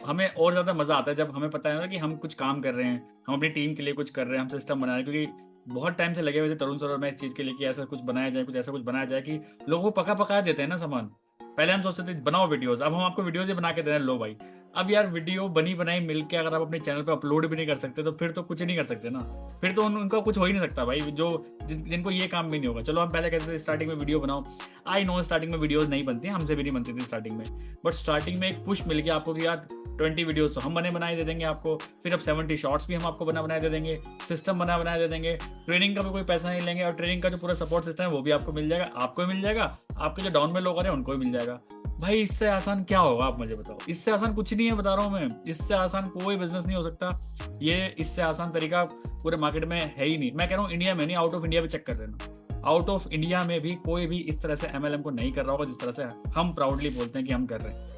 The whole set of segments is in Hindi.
हमें और ज़्यादा मज़ा आता है जब हमें पता है ना कि हम कुछ काम कर रहे हैं, हम अपनी टीम के लिए कुछ कर रहे हैं, हम सिस्टम बना रहे हैं, क्योंकि बहुत टाइम से लगे हुए थे तरुण सर और मैं इस चीज़ के लिए कि ऐसा कुछ बनाया जाए, कुछ ऐसा कुछ बनाया जाए कि लोगों को पका-पकाया देते हैं ना सामान। पहले हम सोचते थे बनाओ वीडियोज़, अब हम आपको वीडियोज़ ही बना के दे रहे हैं, लो भाई। अब यार वीडियो बनी-बनाई मिल के अगर आप अपने चैनल पे अपलोड भी नहीं कर सकते, तो फिर तो कुछ नहीं कर सकते ना। फिर तो उनका कुछ हो ही नहीं सकता भाई, जो जिनको ये काम भी नहीं होगा। चलो हम पहले कहते थे स्टार्टिंग में वीडियो बनाओ। आई नो स्टार्टिंग में वीडियोज़ नहीं बनती, हमसे भी नहीं बनती थी स्टार्टिंग में। बट स्टार्टिंग में एक पुश मिल गया आपको कि यार 20 वीडियोज़ तो हम बने-बनाए दे देंगे आपको, फिर अब 70 शॉर्ट्स भी हम आपको बना-बनाए दे देंगे, सिस्टम बना-बनाए दे देंगे, ट्रेनिंग का भी कोई पैसा नहीं लेंगे और ट्रेनिंग का जो पूरा सपोर्ट सिस्टम है वो भी आपको मिल जाएगा, आपको भी मिल जाएगा, आपके जो डाउन में लोग आ रहे हैं उनको भी मिल जाएगा। भाई इससे आसान क्या होगा आप मुझे बताओ? इससे आसान कुछ नहीं है, बता रहा हूँ मैं, इससे आसान कोई बिज़नेस नहीं हो सकता। ये इससे आसान तरीका पूरे मार्केट में है ही नहीं। मैं कह रहा हूँ इंडिया में नहीं, आउट ऑफ इंडिया भी चेक कर लेना। आउट ऑफ इंडिया में भी कोई भी इस तरह से एमएलएम को नहीं कर रहा होगा जिस तरह से हम प्राउडली बोलते हैं कि हम कर रहे हैं।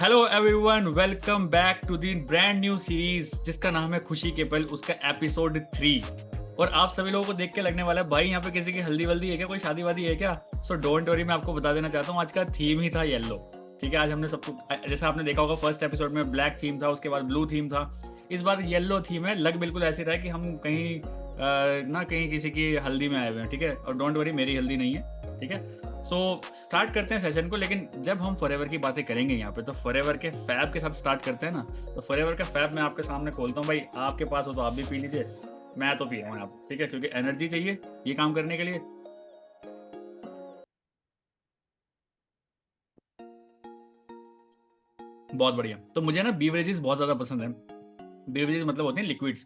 Hello everyone, welcome back to the brand new series जिसका नाम है खुशी के पल, उसका एपिसोड 3। और आप सभी लोगों को देख के लगने वाला है भाई यहाँ पे किसी की हल्दी वल्दी है क्या, कोई शादी वादी है क्या? सो डोंट वरी, मैं आपको बता देना चाहता हूँ आज का थीम ही था येलो। ठीक है, आज हमने सबको, जैसे आपने देखा होगा फर्स्ट एपिसोड में ब्लैक थीम था, उसके बाद ब्लू थीम था, इस बार येलो थीम है। लग बिल्कुल ऐसी रहा है कि हम कहीं ना कहीं किसी की हल्दी में आए हुए हैं। ठीक है, और डोंट वरी मेरी हल्दी नहीं है। ठीक है, सो स्टार्ट करते हैं सेशन को। लेकिन जब हम फॉरएवर की बातें करेंगे यहाँ पे, तो फॉरएवर के फैब के साथ स्टार्ट करते हैं ना। तो फॉरएवर का फैब मैं आपके सामने खोलता हूँ भाई, आपके पास हो तो आप भी पी लीजिए, मैं तो पी रहा हूँ यहाँ पे। ठीक है, क्योंकि एनर्जी चाहिए ये काम करने के लिए। बहुत बढ़िया। तो मुझे ना बीवरेजेस बहुत ज़्यादा पसंद है। बीवरेजेस मतलब होते हैं लिक्विड्स।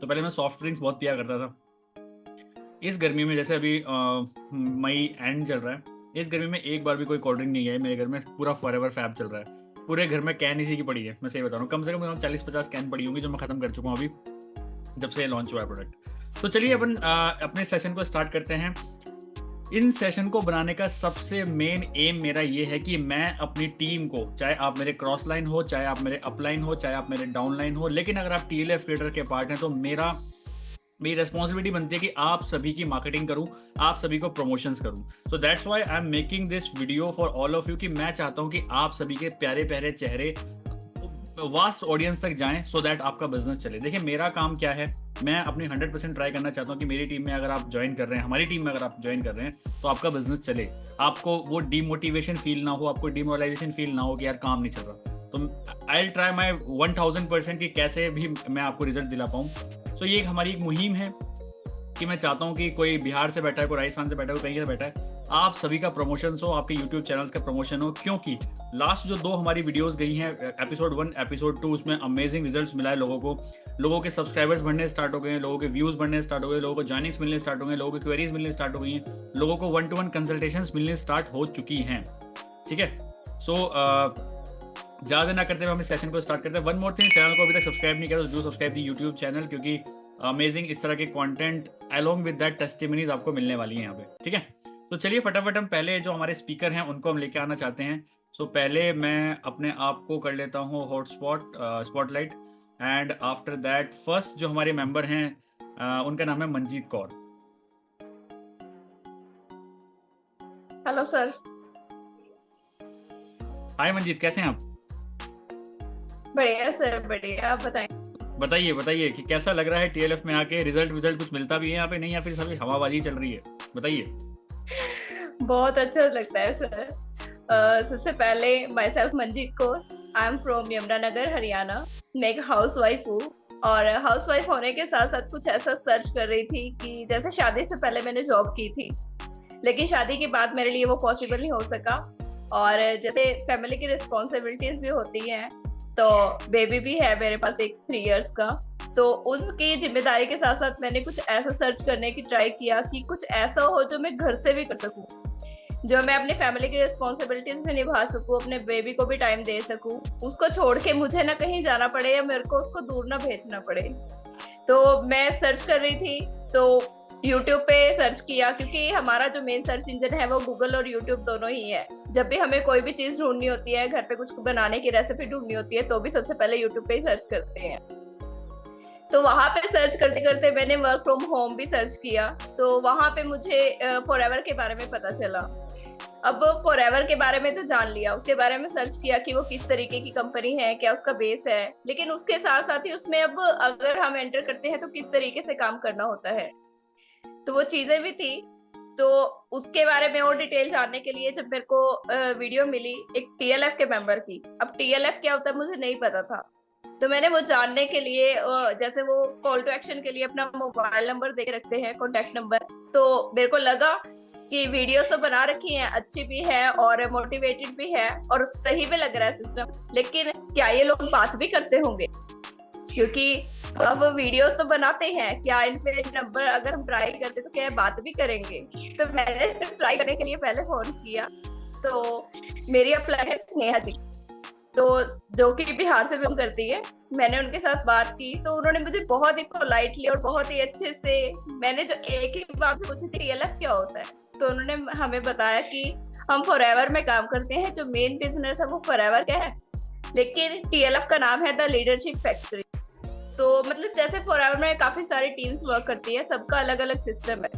तो पहले मैं सॉफ्ट ड्रिंक्स बहुत पिया करता था। इस गर्मी में, जैसे अभी मई एंड चल रहा है, इस गर्मी में एक बार भी कोई कोल्ड ड्रिंक नहीं है मेरे घर में। पूरा फॉरएवर फैब चल रहा है। पूरे घर में कैन इसी की पड़ी है, मैं सही बता रहा हूँ। कम से कम 40-50 कैन पड़ी होंगी जो मैं ख़त्म कर चुका हूँ अभी, जब से लॉन्च हुआ है प्रोडक्ट। तो चलिए अपन अपने सेशन को स्टार्ट करते हैं। इन सेशन को बनाने का सबसे मेन एम मेरा ये है कि मैं अपनी टीम को, चाहे आप मेरे क्रॉस लाइन हो, चाहे आप मेरे अपलाइन हो, चाहे आप मेरे डाउन लाइन हो, लेकिन अगर आप टीएलएफ क्रिएटर के पार्ट हैं, तो मेरी रिस्पॉन्सिबिलिटी बनती है कि आप सभी की मार्केटिंग करूं, आप सभी को प्रमोशंस करूं। So that's why I am making this video for all of you, कि मैं चाहता हूं कि आप सभी के प्यारे प्यारे चेहरे वास्ट ऑडियंस तक जाएं, सो दैट आपका बिजनेस चले। देखिए मेरा काम क्या है, मैं अपनी 100% ट्राई करना चाहता हूं कि मेरी टीम में अगर आप ज्वाइन कर रहे हैं, हमारी टीम में अगर आप ज्वाइन कर रहे हैं, तो आपका बिजनेस चले, आपको वो डीमोटिवेशन फील ना हो, आपको डिमोरलाइजेशन फील ना हो कि यार काम नहीं चल रहा। तो आई विल ट्राई माई 1000% कि कैसे भी मैं आपको रिजल्ट दिला पाऊँ। सो ये हमारी एक मुहिम है कि मैं चाहता हूँ कि कोई बिहार से बैठा है, कोई राजस्थान से बैठा है, कोई कहीं से बैठा है, आप सभी का प्रमोशन हो, आपके यूट्यूब चैनल्स का प्रमोशन हो। क्योंकि लास्ट जो 2 हमारी वीडियोस गई हैं, एपिसोड 1 एपिसोड 2, उसमें अमेजिंग रिजल्ट्स मिला है लोगों को। लोगों के सब्सक्राइबर्स बढ़ने स्टार्ट हो गए हैं, लोगों के व्यूज़ बढ़ने स्टार्ट हो गए, लोगों को जॉइनिंग्स मिलने स्टार्ट हो गए, लोगों की क्वेरीज मिलने स्टार्ट हो गई हैं, लोगों को 1-to-1 कंसल्टेशंस मिलने स्टार्ट हो चुकी हैं। ठीक है, सो ज़्यादा ना करते हुए हम इस सेशन को स्टार्ट करते हैं। वन मोर थिंग, चैनल को अभी तक सब्सक्राइब नहीं किया तो do subscribe the YouTube channel, क्योंकि अमेजिंग इस तरह के content along with that testimonies आपको मिलने वाली हैं यहाँ पे। ठीक है, तो चलिए फटाफट हम पहले जो हमारे स्पीकर हैं उनको हम लेके आना चाहते हैं। सो पहले मैं अपने आप को कर लेता हूँ hotspot spotlight, and after that first जो हमारे मेंबर हैं उनका नाम है Manjeet Kaur. Hello sir. Hi Manjeet, कैसे हैं आप? बढ़िया सर, बढ़िया। आप बताएं। बताइए कि कैसा लग रहा है टीएलएफ में आके, रिजल्ट कुछ मिलता भी है यहाँ पे नहीं, या फिर सभी हवाबाजी चल रही है? बताइए। बहुत अच्छा लगता है सर। सबसे पहले my self Manjeet Kaur, I am from Yamunanagar Haryana. मैं एक हाउस वाइफ हूँ, और हाउस वाइफ होने के साथ साथ कुछ ऐसा सर्च कर रही थी कि जैसे शादी से पहले मैंने जॉब की थी, लेकिन शादी के बाद मेरे लिए वो पॉसिबल नहीं हो सका। और जैसे फैमिली की रिस्पॉन्सिबिलिटीज भी होती हैं, तो बेबी भी है मेरे पास एक 3 इयर्स का, तो उसकी जिम्मेदारी के साथ साथ मैंने कुछ ऐसा सर्च करने की ट्राई किया कि कुछ ऐसा हो जो मैं घर से भी कर सकूं, जो मैं अपनी फैमिली की रिस्पॉन्सिबिलिटीज भी निभा सकूं, अपने बेबी को भी टाइम दे सकूं, उसको छोड़ के मुझे ना कहीं जाना पड़े या मेरे को उसको दूर ना भेजना पड़े। तो मैं सर्च कर रही थी, तो YouTube पे सर्च किया, क्योंकि हमारा जो मेन सर्च इंजन है वो गूगल और YouTube दोनों ही है। जब भी हमें कोई भी चीज ढूंढनी होती है, घर पे कुछ बनाने की रेसिपी ढूंढनी होती है, तो भी सबसे पहले YouTube पे ही सर्च करते हैं। तो वहां पे सर्च करते करते मैंने वर्क फ्रॉम होम भी सर्च किया, तो वहां पे मुझे फॉरएवर के बारे में पता चला। अब फॉरएवर के बारे में तो जान लिया, उसके बारे में सर्च किया कि वो किस तरीके की कंपनी है, क्या उसका बेस है, लेकिन उसके साथ साथ ही उसमें अब अगर हम एंटर करते हैं तो किस तरीके से काम करना होता है, तो वो चीजें भी थी। तो उसके बारे में और डिटेल जानने के लिए जब मेरे को वीडियो मिली एक टीएलएफ के मेंबर की, अब टीएलएफ क्या होता है मुझे नहीं पता था, तो मैंने वो जानने के लिए जैसे वो कॉल टू एक्शन के लिए अपना मोबाइल नंबर दे के रखते हैं, कॉन्टेक्ट नंबर, तो मेरे को लगा कि वीडियो तो बना रखी है, अच्छी भी है और मोटिवेटेड भी है और सही भी लग रहा है सिस्टम, लेकिन क्या ये लोग बात भी करते होंगे, क्योंकि अब वीडियोस तो बनाते हैं, क्या इन पे नंबर अगर हम ट्राई करते तो क्या बात भी करेंगे। तो मैंने सिर्फ ट्राई करने के लिए पहले फोन किया, तो मेरी अप्लाई है स्नेहा जी, तो जो कि बिहार से बिलोंग करती है। मैंने उनके साथ बात की तो उन्होंने मुझे बहुत ही पोलाइटली और बहुत ही अच्छे से, मैंने जो एक ही बात से पूछी थी टीएलएफ क्या होता है, तो उन्होंने हमें बताया कि हम फॉरएवर में काम करते हैं, जो मेन बिजनेस है वो फॉरएवर का है, लेकिन टीएलएफ का नाम है द लीडरशिप फैक्ट्री। तो मतलब जैसे फॉरएवर में काफी सारी टीम्स वर्क करती है, सबका अलग अलग सिस्टम है।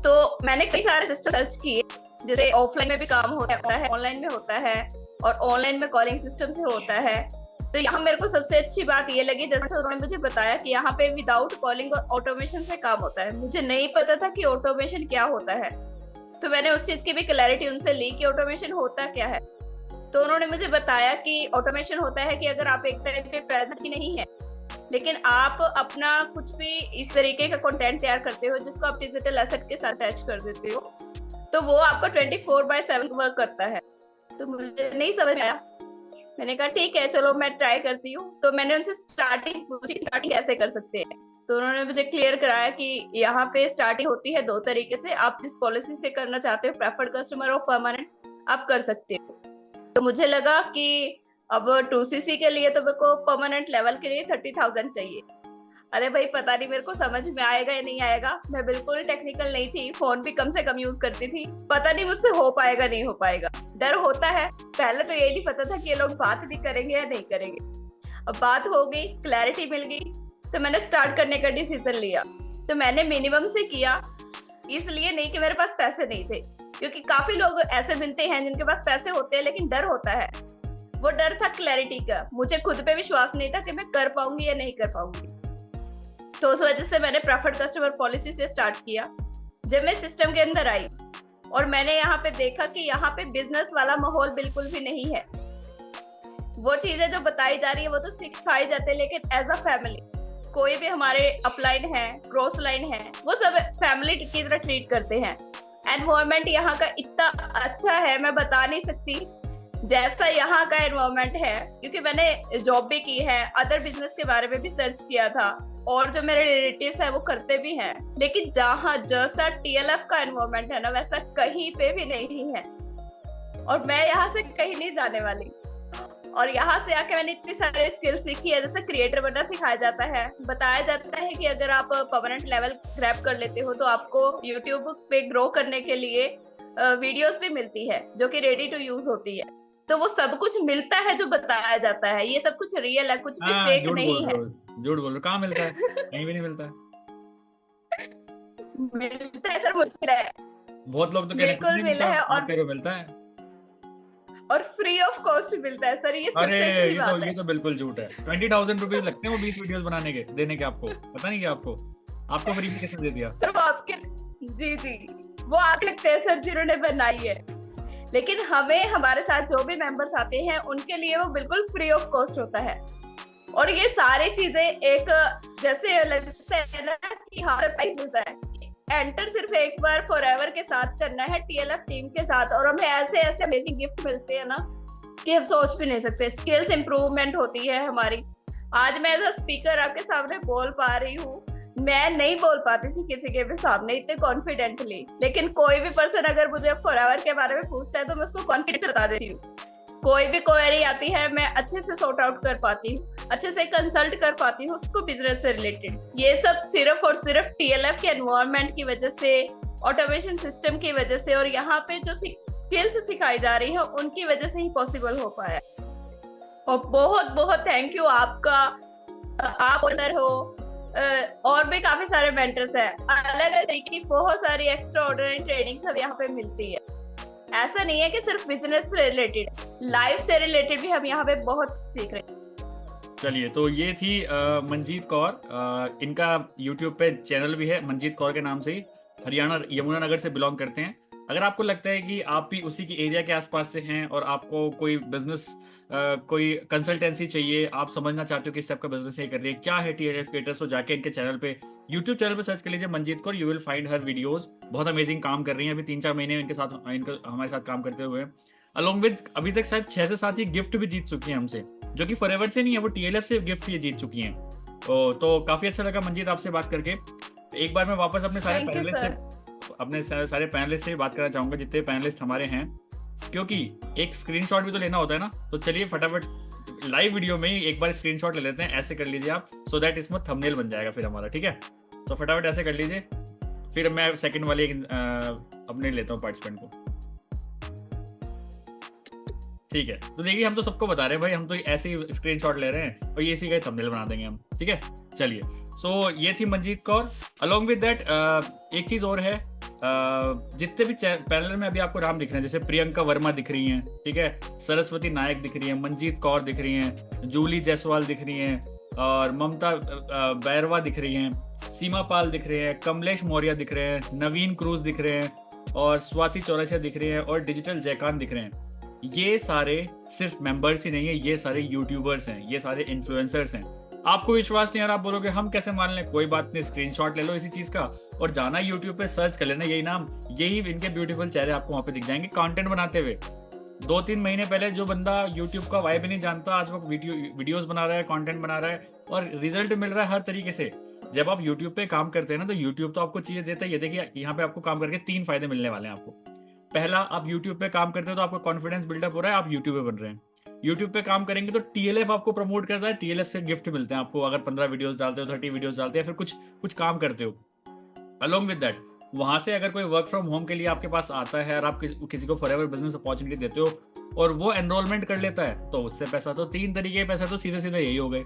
तो मैंने कई सारे सिस्टम सर्च किए, जैसे ऑफलाइन में भी काम होता है, ऑनलाइन में होता है और ऑनलाइन में कॉलिंग सिस्टम से होता है। तो यहाँ मेरे को सबसे अच्छी बात ये लगी, जैसे उन्होंने मुझे बताया कि यहाँ पे विदाउट कॉलिंग और ऑटोमेशन से काम होता है। मुझे नहीं पता था कि ऑटोमेशन क्या होता है, तो मैंने उस चीज की भी क्लैरिटी उनसे ली कि ऑटोमेशन होता क्या है। तो उन्होंने मुझे बताया कि ऑटोमेशन होता है कि अगर आप एक टाइम पे प्रेजेंट ही नहीं है, लेकिन आप अपना कुछ भी इस तरीके का कंटेंट तैयार करते हो जिसको आप डिजिटल एसेट के साथ अटैच कर देते हो, तो वो आपका 24/7 वर्क करता है। तो मुझे नहीं समझ आया, मैंने कहा ठीक है चलो मैं ट्राई करती हूँ। तो मैंने उनसे स्टार्टिंग पूछी, स्टार्टिंग कैसे कर सकते हैं, तो उन्होंने मुझे क्लियर कराया कि यहाँ पे स्टार्टिंग होती है 2 तरीके से, आप जिस पॉलिसी से करना चाहते हो, प्रेफर्ड कस्टमर और परमानेंट, आप कर सकते हो। तो मुझे लगा कि अब 2cc के लिए तो मेरे को परमानेंट लेवल के लिए 30,000 चाहिए। अरे भाई पता नहीं मेरे को समझ में आएगा या नहीं आएगा, मैं बिल्कुल टेक्निकल नहीं थी, फोन भी कम से कम यूज करती थी, पता नहीं मुझसे हो पाएगा नहीं हो पाएगा, डर होता है। पहले तो यही नहीं पता था कि ये लोग बात भी करेंगे या नहीं करेंगे। अब बात हो गई, क्लैरिटी मिल गई, तो मैंने स्टार्ट करने का डिसीजन लिया। तो मैंने मिनिमम से किया, इसलिए नहीं कि मेरे पास पैसे नहीं थे, क्योंकि काफी लोग ऐसे मिलते हैं जिनके पास पैसे होते हैं लेकिन डर होता है। वो डर था क्लैरिटी का, मुझे खुद पे विश्वास नहीं था कि मैं कर पाऊंगी या नहीं कर पाऊंगी। तो उस वजह से मैंने प्रेफर्ड कस्टमर पॉलिसी से स्टार्ट किया। जब मैं सिस्टम के अंदर आई और मैंने यहाँ पे देखा कि यहाँ पे बिजनेस वाला माहौल बिल्कुल भी नहीं है, वो चीजें जो बताई जा रही है वो तो सिखाई जाती है, लेकिन एज अ फैमिली कोई भी हमारे अपलाइन है, क्रॉस लाइन है, वो सब फैमिली की तरह ट्रीट करते हैं। एनवायरमेंट यहाँ का इतना अच्छा है, मैं बता नहीं सकती जैसा यहाँ का एनवायरमेंट है, क्योंकि मैंने जॉब भी की है, अदर बिजनेस के बारे में भी सर्च किया था और जो मेरे रिलेटिव्स है वो करते भी हैं, लेकिन जहाँ जैसा टीएलएफ का एनवायरमेंट है ना वैसा कहीं पे भी नहीं है, और मैं यहाँ से कहीं नहीं जाने वाली। और यहाँ से आके मैंने इतनी सारे स्किल सीखी है, जैसे क्रिएटर बनना सिखाया जाता है, बताया जाता है कि अगर आप परमानेंट लेवल ग्रैब कर लेते हो तो आपको यूट्यूब पे ग्रो करने के लिए वीडियोस भी मिलती है जो कि रेडी टू यूज होती है। तो वो सब कुछ मिलता है जो बताया जाता है, ये सब कुछ रियल है, कुछ भी फेक नहीं है। झूठ बोल रहे हो, कहाँ मिलता है? कहीं भी नहीं मिलता है। मिलता है सर, मुश्किल है। बहुत लोग तो कह रहे हैं बिल्कुल मिला है, और तेरे को मिलता है और फ्री ऑफ कॉस्ट मिलता है सर, ये सबसे अच्छी बात है। ये तो बिल्कुल झूठ है। 20,000 रुपीज लगते हैं वो 20 वीडियोस बनाने के, देने के आपको, पता नहीं क्या आपको फ्री में किसने दे दिया? सर वो आपके, जी वो आप लगते हैं सर जिन्होंने बनाई है, लेकिन हमें हमारे साथ जो भी मेंबर्स आते हैं उनके लिए वो बिल्कुल फ्री ऑफ कॉस्ट होता है। और ये सारी चीजें एक जैसे लगता है ना कि हाँ सरप्राइज मिलता है, एंटर सिर्फ एक बार फॉरएवर के साथ करना है, टीएलएफ टीम के साथ, और हमें ऐसे ऐसे अमेजिंग गिफ्ट मिलते हैं ना कि हम सोच भी नहीं सकते। स्किल्स इंप्रूवमेंट होती है हमारी। आज मैं एज अ स्पीकर आपके सामने बोल पा रही हूँ, मैं नहीं बोल पाती थी किसी के भी सामने इतने कॉन्फिडेंटली, लेकिन कोई भी पर्सन अगर मुझे फॉरएवर के बारे में पूछता है तो मैं उसको कॉन्फिडेंस बता देती हूँ। कोई भी क्वेरी आती है मैं अच्छे से सॉर्ट आउट कर पाती हूँ, अच्छे से कंसल्ट कर पाती हूँ उसको बिजनेस से रिलेटेड। ये सब सिर्फ और सिर्फ टीएलएफ के एनवायरनमेंट की वजह से, ऑटोमेशन सिस्टम की वजह से, और यहाँ पे जो स्किल्स सिखाई जा रही है उनकी वजह से ही पॉसिबल हो पाया। और बहुत बहुत थैंक यू आपका, आप उधर हो, और भी काफी सारे मेंटर्स हैं, अलग अलग तरीके की बहुत सारी एक्स्ट्रा ऑर्डिनरी ट्रेनिंग सब यहाँ पे मिलती है। ऐसा नहीं है कि सिर्फ बिजनेस से रिलेटेड, लाइफ से रिलेटेड भी हम यहाँ पे बहुत सीख रहे हैं। चलिए, तो ये थी मंजीत कौर। इनका यूट्यूब पे चैनल भी है मंजीत कौर के नाम से ही, हरियाणा यमुनानगर से बिलोंग करते हैं। अगर आपको लगता है कि आप भी उसी के एरिया के आसपास से हैं और आपको कोई बिजनेस कोई कंसल्टेंसी चाहिए, आप समझना चाहते हो कि इस टाइप का बिजनेस ये कर रही है, क्या है टीएलएफ क्रिएटर्स, तो जाके इनके चैनल पे यूट्यूब चैनल पे सर्च कर लीजिए Manjeet Kaur, you will find her videos. बहुत अमेजिंग काम कर रही हैं, अभी 3-4 महीने इनके साथ हमारे साथ काम करते हुए, अलॉन्ग विद अभी तक शायद 6 से 7 ही गिफ्ट भी जीत चुकी हैं हमसे, जो कि फॉरएवर से नहीं है, वो टीएलएफ से गिफ्ट ये जीत चुकी हैं। तो काफ़ी अच्छा लगा मंजीत आपसे बात करके। एक बार मैं वापस अपने सारे थैंक यू पैनलिस्ट से सर। अपने सारे पैनलिस्ट से बात करना चाहूँगा, जितने पैनलिस्ट हमारे हैं, क्योंकि एक स्क्रीनशॉट भी तो लेना होता है ना। तो चलिए फटाफट लाइव वीडियो में ही एक बार स्क्रीनशॉट ले लेते हैं, ऐसे कर लीजिए आप, सो दैट इसमें थंबनेल बन जाएगा फिर हमारा, ठीक है। तो फटाफट ऐसे कर लीजिए, फिर मैं सेकंड वाले अपने लेता हूँ पार्टिसिपेंट को, ठीक है। तो देखिए हम तो सबको बता रहे हैं भाई, हम तो ऐसे ही स्क्रीनशॉट ले रहे हैं और ये इसी का थंबनेल बना देंगे हम, ठीक है। चलिए, सो ये थी Manjeet Kaur. Along with that एक चीज़ और है, जितने भी पैनल में अभी आपको नाम दिख रहे हैं, जैसे प्रियंका वर्मा दिख रही हैं, ठीक है, सरस्वती नायक दिख रही हैं, मंजीत कौर दिख रही हैं, जूली जायसवाल दिख रही हैं, और ममता बैरवा दिख रही हैं, सीमा पाल दिख रहे हैं, कमलेश मौर्य दिख रहे हैं, नवीन क्रूज दिख रहे हैं, और स्वाति चौरसिया दिख रही हैं, और डिजिटल जयकांत दिख रहे हैं। ये सारे सिर्फ मेंबर्स ही नहीं है, ये सारे यूट्यूबर्स हैं, ये सारे इन्फ्लुएंसर्स हैं। आपको विश्वास नहीं आ रहा, आप बोलोगे हम कैसे मान लें, कोई बात नहीं, स्क्रीनशॉट ले लो इसी चीज का और जाना यूट्यूब पे सर्च कर लेना यही नाम, यही इनके ब्यूटीफुल चेहरे आपको वहां पे दिख जाएंगे कंटेंट बनाते हुए। 2-3 महीने पहले जो बंदा यूट्यूब का वाइब नहीं जानता, आज वो वीडियोस बना रहा है, कंटेंट बना रहा है और रिजल्ट मिल रहा है हर तरीके से। जब आप यूट्यूब पे काम करते हैं ना, तो यूट्यूब तो आपको चीजें देता है। ये देखिए यहाँ पे आपको काम करके 3 फायदे मिलने वाले हैं आपको। पहला, आप यूट्यूब पे काम करते हो तो आपका कॉन्फिडेंस बिल्डअप हो रहा है, आप यूट्यूबर बन रहे हैं। यूट्यूब पे काम करेंगे तो टीएलएफ आपको प्रमोट करता है, टीएलएफ से गिफ्ट मिलते हैं आपको, अगर 15 वीडियोस डालते हो, 30 वीडियोस डालते हैं, फिर कुछ काम करते हो। अलॉन्ग विद दैट, वहां से अगर कोई वर्क फ्रॉम होम के लिए आपके पास आता है और आप किसी को फॉरएवर बिजनेस अपॉर्चुनिटी देते हो और वो एनरोलमेंट कर लेता है, तो उससे पैसा, तो 3 तरीके के पैसा तो सीधे सीधे यही हो गए,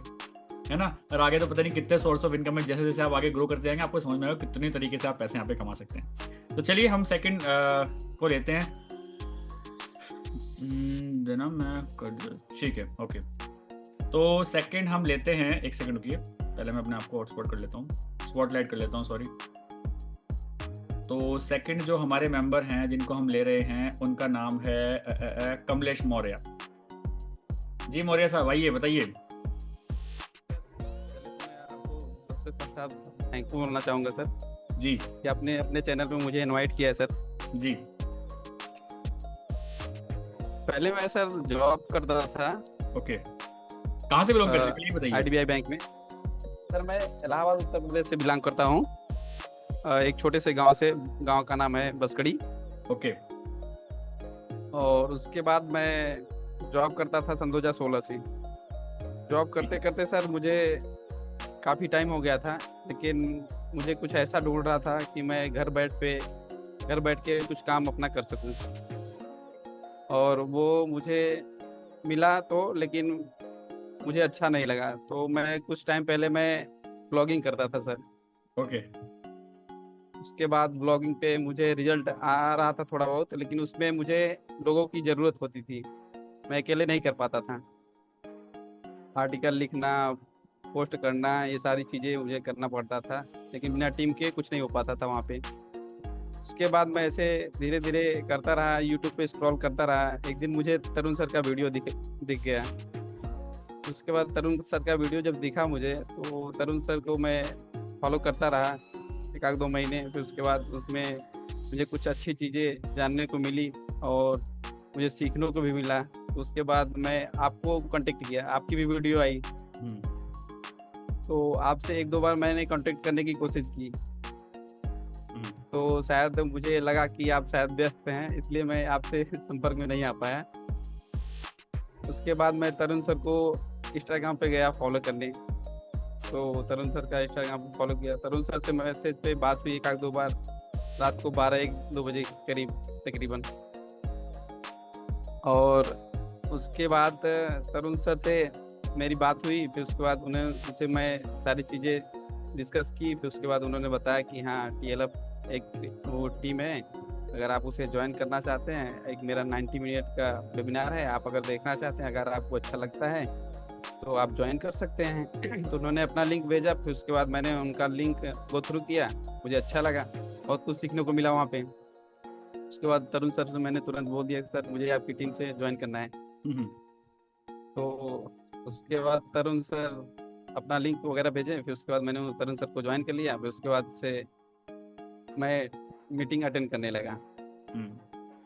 है ना। और आगे तो पता नहीं कितने सोर्स ऑफ इनकम है, जैसे जैसे आप आगे ग्रो करते जाएंगे आपको समझ में आएगा कितने तरीके से आप पैसे यहाँ पे कमा सकते हैं। तो चलिए हम सेकंड को लेते हैं, देना मैं कर, ठीक है, ओके। तो सेकंड हम लेते हैं, एक सेकंड रुकिए, पहले मैं अपने आप को हॉटस्पॉट कर लेता हूँ, स्पॉटलाइट कर लेता हूँ, सॉरी। तो सेकंड जो हमारे मेंबर हैं जिनको हम ले रहे हैं, उनका नाम है कमलेश मौर्य जी। मौर्य साहब आइए, बताइए। थैंक यू बोलना चाहूँगा सर जी कि आपने अपने चैनल पे मुझे इनवाइट किया है सर। जी। पहले मैं सर जॉब करता था। ओके, कहाँ से बिलोंग करते हैं बताइए। आईडीबीआई बैंक में सर। मैं इलाहाबाद उत्तर प्रदेश से बिलोंग करता हूँ, एक छोटे से गांव से। गांव का नाम है बसकड़ी। ओके। और उसके बाद मैं जॉब करता था सन 2016 से। जॉब करते करते सर मुझे काफ़ी टाइम हो गया था, लेकिन मुझे कुछ ऐसा ढूंढ रहा था कि मैं घर बैठ के कुछ काम अपना कर सकूं। और वो मुझे मिला तो, लेकिन मुझे अच्छा नहीं लगा। तो मैं कुछ टाइम पहले मैं ब्लॉगिंग करता था सर। ओके। उसके बाद ब्लॉगिंग पे मुझे रिजल्ट आ रहा था थोड़ा बहुत, लेकिन उसमें मुझे लोगों की ज़रूरत होती थी, मैं अकेले नहीं कर पाता था। आर्टिकल लिखना, पोस्ट करना, ये सारी चीज़ें मुझे करना पड़ता था, लेकिन बिना टीम के कुछ नहीं हो पाता था वहाँ पे। उसके बाद मैं ऐसे धीरे धीरे करता रहा, यूट्यूब पे स्क्रॉल करता रहा। एक दिन मुझे तरुण सर का वीडियो दिख गया। उसके बाद तरुण सर का वीडियो जब दिखा मुझे, तो तरुण सर को मैं फॉलो करता रहा 1-2 महीने। फिर उसके बाद उसमें मुझे कुछ अच्छी चीज़ें जानने को मिली और मुझे सीखने को भी मिला। तो उसके बाद मैं आपको कांटेक्ट किया, आपकी भी वीडियो आई, तो आपसे 1-2 बार मैंने कांटेक्ट करने की कोशिश की। तो शायद मुझे लगा कि आप शायद व्यस्त हैं, इसलिए मैं आपसे संपर्क में नहीं आ पाया। उसके बाद मैं तरुण सर को इंस्टाग्राम पे गया फॉलो करने। तो तरुण सर का इंस्टाग्राम पे फॉलो किया। तरुण सर से मैसेज पे बात हुई 1-2 बार, रात को 12-1-2 बजे करीब तकरीबन। और उसके बाद तरुण सर से मेरी बात हुई। फिर उसके बाद उनसे मैं सारी चीज़ें डिस्कस की। फिर उसके बाद उन्होंने बताया कि हाँ, टीएलएफ एक वो टीम है अगर आप उसे ज्वाइन करना चाहते हैं, एक मेरा 90 मिनट का वेबिनार है, आप अगर देखना चाहते हैं, अगर आपको अच्छा लगता है तो आप ज्वाइन कर सकते हैं। तो उन्होंने अपना लिंक भेजा, फिर उसके बाद मैंने उनका लिंक गो थ्रू किया, मुझे अच्छा लगा, बहुत कुछ सीखने को मिला वहाँ पे। उसके बाद तरुण सर से मैंने तुरंत बोल दिया कि सर मुझे आपकी टीम से ज्वाइन करना है। तो उसके बाद तरुण सर अपना लिंक वगैरह भेजे, फिर उसके बाद मैंने तरुण सर को ज्वाइन कर लिया। फिर उसके बाद से मैं मीटिंग अटेंड करने लगा,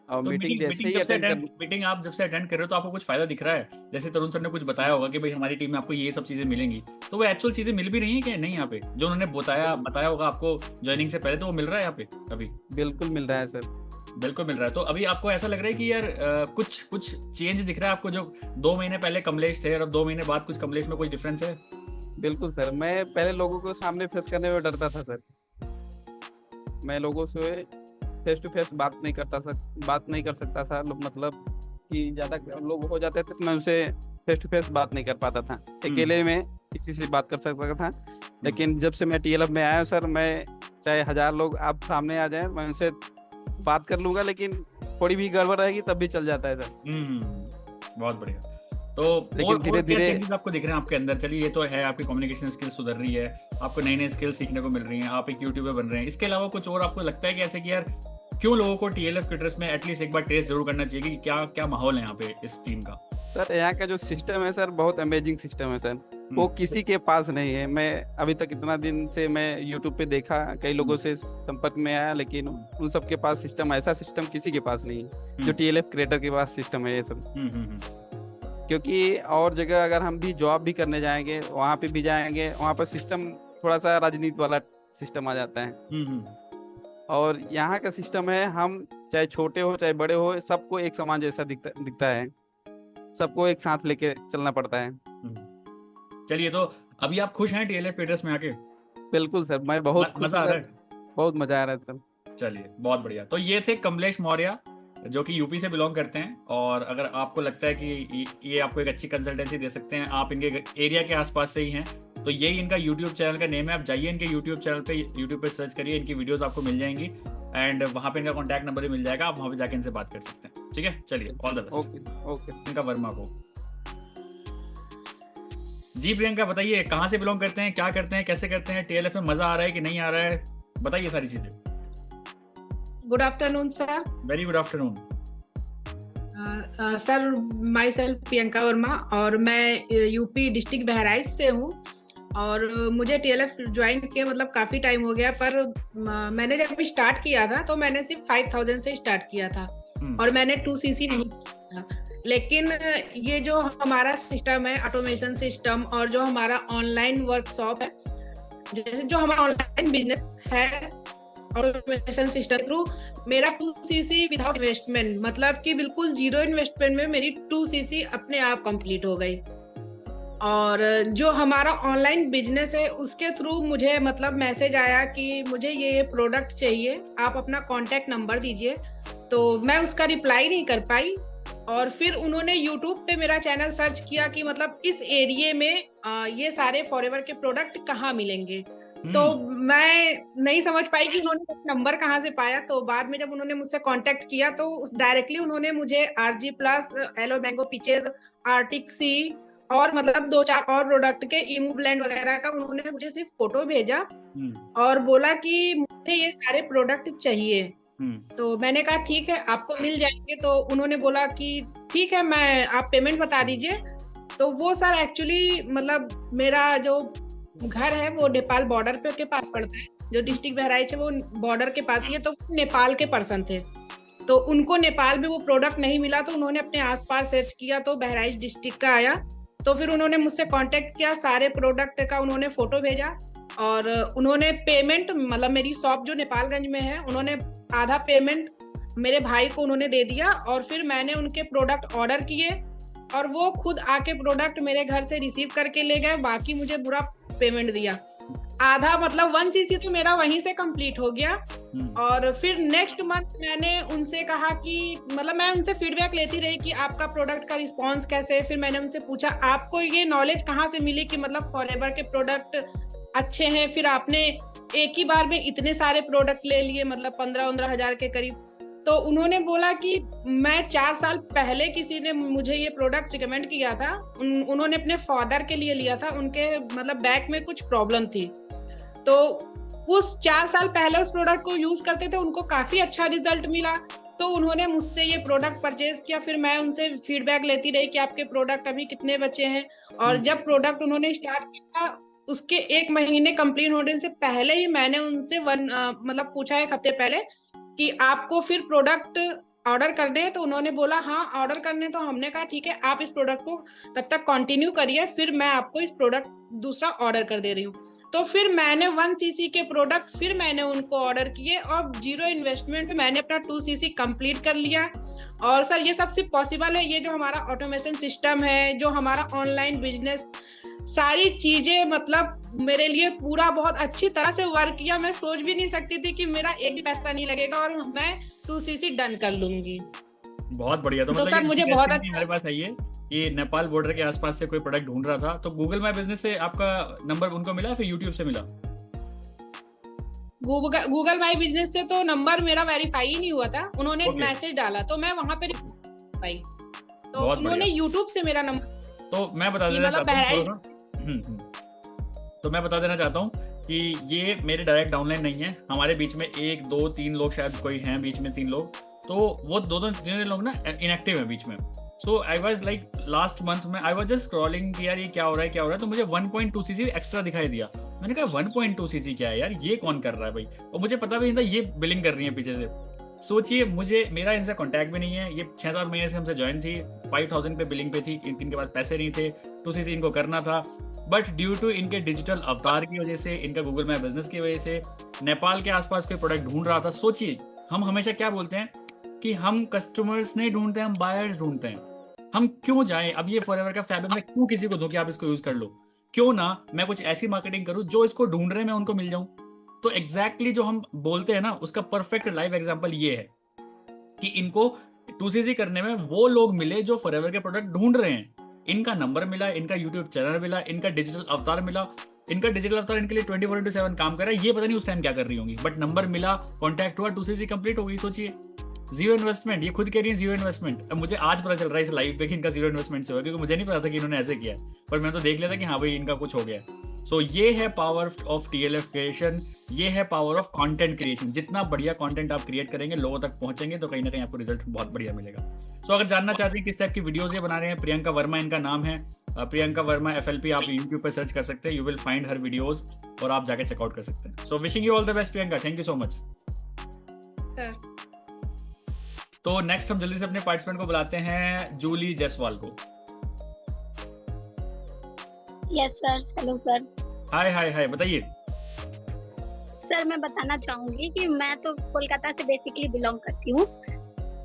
और तो मीटिंग जैसे ही अटेंड कर मीटिंग आप जब से अटेंड कर रहे हो तो आपको कुछ फायदा दिख रहा है? जैसे तरुण सर ने कुछ बताया होगा कि भाई हमारी टीम में आपको ये सब चीजें मिलेंगी, तो वो एक्चुअल चीजें मिल भी रही हैं क्या नहीं यहाँ पे? जो उन्होंने बताया होगा आपको ज्वाइनिंग से पहले, तो वो मिल रहा है यहाँ पे अभी? बिल्कुल मिल रहा है सर। बिल्कुल मिल रहा है। तो अभी आपको ऐसा लग रहा है कि यार कुछ चेंज दिख रहा है आपको? जो 2 महीने पहले कमलेश थे और अब 2 महीने बाद कुछ कमलेश में कुछ डिफरेंस है? बिल्कुल सर, मैं पहले लोगों को सामने फेस करने में डरता था सर। मैं लोगों से फेस टू फेस बात नहीं कर सकता था। मतलब कि ज़्यादा लोग हो जाते थे तो मैं उनसे फेस टू फेस बात नहीं कर पाता था। अकेले में किसी से बात कर सकता था। लेकिन जब से मैं TLF में आया हूँ सर, मैं चाहे 1000 लोग आप सामने आ जाएं, मैं उनसे बात कर लूँगा, लेकिन थोड़ी भी गड़बड़ रहेगी तब भी चल जाता है सर। बहुत बढ़िया। तो लेकिन और धीरे-धीरे चेंजेस आपको दिख रहे हैं आपके अंदर? चलिए, ये तो है, आपकी कम्युनिकेशन स्किल सुधर रही है, आपको नई स्किल सीखने को मिल रही हैं, आप एक यूट्यूबर बन रहे हैं। इसके अलावा कुछ और आपको लगता है कि ऐसे कि यार क्यों लोगों को TLF क्रिएटर्स में एटलीस्ट एक बार टेस्ट जरूर करना चाहिए कि क्या क्या माहौल है यहाँ पे इस टीम का? सर यहाँ का जो सिस्टम है सर, बहुत अमेजिंग सिस्टम है सर। वो किसी के पास नहीं है। मैं अभी तक इतना दिन से मैं यूट्यूब पे देखा, कई लोगों से संपर्क में आया, लेकिन उन सब के पास ऐसा सिस्टम किसी के पास नहीं है जो TLF क्रिएटर के पास सिस्टम है ये सब। क्योंकि और जगह अगर हम भी जॉब भी करने जाएंगे, वहाँ पे भी जाएंगे, वहाँ पर सिस्टम थोड़ा सा राजनीति वाला सिस्टम आ जाता है। और यहाँ का सिस्टम है, हम चाहे छोटे हो चाहे बड़े हो, सबको एक समान जैसा दिखता है, सबको एक साथ लेके चलना पड़ता है। चलिए, तो अभी आप खुश हैं TLF क्रिएटर्स में आके? बिल्कुल सर, मैं बहुत खुश मजा आ रहा है? बहुत मजा आ रहा है सर। चलिए, बहुत बढ़िया। तो ये थे कमलेश मौर्य, जो कि यूपी से बिलोंग करते हैं। और अगर आपको लगता है कि ये आपको एक अच्छी कंसल्टेंसी दे सकते हैं, आप इनके एरिया के आसपास से ही हैं, तो यही इनका यूट्यूब चैनल का नेम है। आप जाइए इनके यूट्यूब चैनल पे, यूट्यूब पे सर्च करिए, इनकी वीडियोस आपको मिल जाएंगी, एंड वहाँ पे इनका कॉन्टैक्ट नंबर भी मिल जाएगा, आप वहाँ पे जाके इनसे बात कर सकते हैं। ठीक है, चलिए, ऑल द बेस्ट। ओके इनका वर्मा को। जी प्रियंका, बताइए कहाँ से बिलोंग करते हैं, क्या करते हैं, कैसे करते हैं, TLF में मजा आ रहा है कि नहीं आ रहा है? बताइए सारी चीजें। Good afternoon sir. Very good afternoon. Sir, my self Priyanka Verma, और मैं यूपी डिस्ट्रिक्ट बहराइच से हूँ। और मुझे TLF ज्वाइन किए मतलब काफी टाइम हो गया, पर मैंने जब स्टार्ट किया था तो मैंने सिर्फ 5000 से स्टार्ट किया था, और मैंने 2cc नहीं किया था। लेकिन ये जो हमारा सिस्टम है, ऑटोमेशन सिस्टम, और जो हमारा ऑनलाइन वर्कशॉप है, जैसे जो हमारा ऑनलाइन बिजनेस है ऑटोमेशन सिस्टम थ्रू, मेरा 2cc विदाउट इन्वेस्टमेंट, मतलब कि बिल्कुल 0 इन्वेस्टमेंट में मेरी 2cc अपने आप कंप्लीट हो गई। और जो हमारा ऑनलाइन बिजनेस है उसके थ्रू मुझे मतलब मैसेज आया कि मुझे ये प्रोडक्ट चाहिए, आप अपना कॉन्टैक्ट नंबर दीजिए। तो मैं उसका रिप्लाई नहीं कर पाई, और फिर उन्होंने यूट्यूब पे मेरा चैनल सर्च किया कि मतलब इस एरिया में ये सारे फॉरएवर के प्रोडक्ट कहाँ मिलेंगे। तो मैं नहीं समझ पाई कि उन्होंने नंबर कहाँ से पाया। तो बाद में जब उन्होंने मुझसे कांटेक्ट किया तो डायरेक्टली उन्होंने मुझे RG plus, aloe mango peaches, arctic sea, और मतलब 2-4 और प्रोडक्ट के ईमू ब्लेंड वगैरह का उन्होंने मुझे सिर्फ फोटो भेजा और बोला कि मुझे ये सारे प्रोडक्ट चाहिए। तो मैंने कहा ठीक है, आपको मिल जाएंगे। तो उन्होंने बोला कि ठीक है, मैं आप पेमेंट बता दीजिए। तो वो सर एक्चुअली मतलब मेरा जो घर है वो नेपाल बॉर्डर के पास पड़ता है, जो डिस्ट्रिक्ट बहराइच है वो बॉर्डर के पास ही है। तो नेपाल के पर्सन थे, तो उनको नेपाल में वो प्रोडक्ट नहीं मिला, तो उन्होंने अपने आसपास सर्च किया तो बहराइच डिस्ट्रिक्ट का आया। तो फिर उन्होंने मुझसे कांटेक्ट किया, सारे प्रोडक्ट का उन्होंने फोटो भेजा, और उन्होंने पेमेंट मतलब मेरी शॉप जो नेपालगंज में है, उन्होंने आधा पेमेंट मेरे भाई को उन्होंने दे दिया, और फिर मैंने उनके प्रोडक्ट ऑर्डर किए और वो खुद आके प्रोडक्ट मेरे घर से रिसीव करके ले गए। बाकी मुझे पूरा पेमेंट दिया, आधा मतलब 1cc तो मेरा वहीं से कंप्लीट हो गया। और फिर नेक्स्ट मंथ मैंने उनसे कहा कि मतलब मैं उनसे फीडबैक लेती रही कि आपका प्रोडक्ट का रिस्पांस कैसे है। फिर मैंने उनसे पूछा आपको ये नॉलेज कहाँ से मिली कि मतलब फॉरएवर के प्रोडक्ट अच्छे हैं, फिर आपने एक ही बार में इतने सारे प्रोडक्ट ले लिए, मतलब 15-15 हजार के करीब। तो उन्होंने बोला कि मैं 4 साल पहले किसी ने मुझे ये प्रोडक्ट रिकमेंड किया था, उन्होंने अपने फादर के लिए लिया था, उनके मतलब बैक में कुछ प्रॉब्लम थी, तो उस 4 साल पहले उस प्रोडक्ट को यूज करते थे, उनको काफी अच्छा रिजल्ट मिला, तो उन्होंने मुझसे ये प्रोडक्ट परचेज किया। फिर मैं उनसे फीडबैक लेती रही कि आपके प्रोडक्ट अभी कितने बचे हैं, और जब प्रोडक्ट उन्होंने स्टार्ट किया उसके 1 महीने कंप्लीट होने से पहले ही मैंने उनसे मतलब पूछा 1 हफ्ते पहले कि आपको फिर प्रोडक्ट ऑर्डर करने हैं, तो उन्होंने बोला हाँ ऑर्डर करने। तो हमने कहा ठीक है, आप इस प्रोडक्ट को तब तक कंटिन्यू करिए, फिर मैं आपको इस प्रोडक्ट दूसरा ऑर्डर कर दे रही हूँ। तो फिर मैंने 1 cc के प्रोडक्ट फिर मैंने उनको ऑर्डर किए, और 0 इन्वेस्टमेंट में मैंने अपना 2 cc कंप्लीट कर लिया। और सर ये सब सिर्फ पॉसिबल है, ये जो हमारा ऑटोमेशन सिस्टम है, जो हमारा ऑनलाइन बिजनेस, सारी चीजें मतलब मेरे लिए पूरा बहुत अच्छी तरह से वर्क किया। मैं सोच भी नहीं सकती थी कि मेरा एक भी पैसा नहीं लगेगा और मैं 2 cc डन कर लूंगी। बहुत बढ़िया। तो तो मतलब सर ये मुझे ऐसी बहुत नहीं अच्छा हमारे पास है ये कि नेपाल बॉर्डर के आसपास से कोई प्रोडक्ट ढूंढ रहा था, तो गूगल माई बिजनेस से आपका नंबर उनको मिला, फिर यूट्यूब से मिला? गूगल माई बिजनेस से तो नंबर मेरा वेरीफाई ही नहीं हुआ था, उन्होंने Okay. मैसेज डाला तो मैं वहां पे पाई, तो बहुत उन्होंने बढ़िया। यूट्यूब से मेरा नंबर तो मैं बता कि देना मतलब चाहता हूँ बहराइच थोड़ा सा। तो मैं बता देना चाहता हूँ कि ये मेरे डायरेक्ट डाउनलाइन नहीं है, हमारे बीच में 1 2 3 लोग शायद कोई हैं, बीच में 3 लोग, तो वो दो तीन लोग ना इनएक्टिव हैं बीच में। So I was like last month में आई वॉज जस्ट स्क्रॉलिंग कि यार ये क्या हो रहा है क्या हो रहा है, तो मुझे 1.2 cc एक्स्ट्रा दिखाई दिया। मैंने कहा 1.2 cc क्या है यार, ये कौन कर रहा है भाई, और मुझे पता भी नहीं था ये बिलिंग कर रही है पीछे से। सोचिए, मेरा इनसे कांटेक्ट भी नहीं है, ये 6-7 महीने से हमसे ज्वाइन थी, 5000 पे बिलिंग पे थी, इनके पास पैसे नहीं थे, 2 cc इनको करना था, बट ड्यू टू इनके डिजिटल अवतार की वजह से, इनका गूगल मैप बिजनेस की वजह से नेपाल के आसपास कोई प्रोडक्ट ढूंढ रहा था। सोचिए, हम हमेशा क्या बोलते हैं कि हम कस्टमर्स नहीं ढूंढते, हम बायर्स ढूंढते हैं। हम क्यों जाएं, अब ये फॉरएवर का फैब्रिक मैं क्यों किसी को दूं कि आप इसको यूज कर लो, क्यों ना मैं कुछ ऐसी मार्केटिंग करूं जो इसको ढूंढ रहे हैं मैं उनको मिल जाऊं। तो एग्जैक्टली जो हम बोलते हैं ना, उसका परफेक्ट लाइव एग्जांपल ये है कि इनको 2 cc करने में वो लोग मिले जो फॉरएवर के प्रोडक्ट ढूंढ रहे हैं। इनका नंबर मिला, इनका यूट्यूब चैनल मिला, इनका डिजिटल अवतार मिला, इनका डिजिटल अवतार इनके लिए 24/7 काम कर रहा है। ये पता नहीं उस टाइम क्या कर रही होंगी, बट नंबर मिला, कॉन्टैक्ट हुआ, 2 cc कंप्लीट हो गई। सोचिए, 0 इन्वेस्टमेंट, ये खुद कह रही है 0 इन्वेस्टमेंट। अब मुझे आज पता चल रहा है इस लाइव पे कि इनका 0 इन्वेस्टमेंट से हुआ, क्योंकि मुझे नहीं पता था कि इन्होंने ऐसे किया, पर मैं तो देख लिया था कि हाँ भाई इनका कुछ हो गया है। सो ये है पावर ऑफ TLF क्रिएशन, ये है पावर ऑफ कंटेंट क्रिएशन। जितना बढ़िया कंटेंट आप क्रिएट करेंगे, लोगों तक पहुंचेंगे, तो कहीं ना कहीं आपको रिजल्ट बहुत बढ़िया मिलेगा। सो अगर जानना चाहते हैं किस टाइप की वीडियोस ये बना रहे हैं, प्रियंका वर्मा इनका नाम है, प्रियंका वर्मा FLP, आप यूट्यूब पर सर्च कर सकते हैं, you will find her videos और आप जाके चेकआउट कर सकते हैं। सो wishing you all the best Priyanka, thank you so much. तो नेक्स्ट हम जल्दी से अपने पार्टिसिपेंट को बुलाते हैं, जूली जायसवाल को। Yes sir, hello sir. Hi hi hi, बताइए। सर मैं बताना चाहूंगी कि मैं तो कोलकाता से बेसिकली बिलोंग करती हूँ,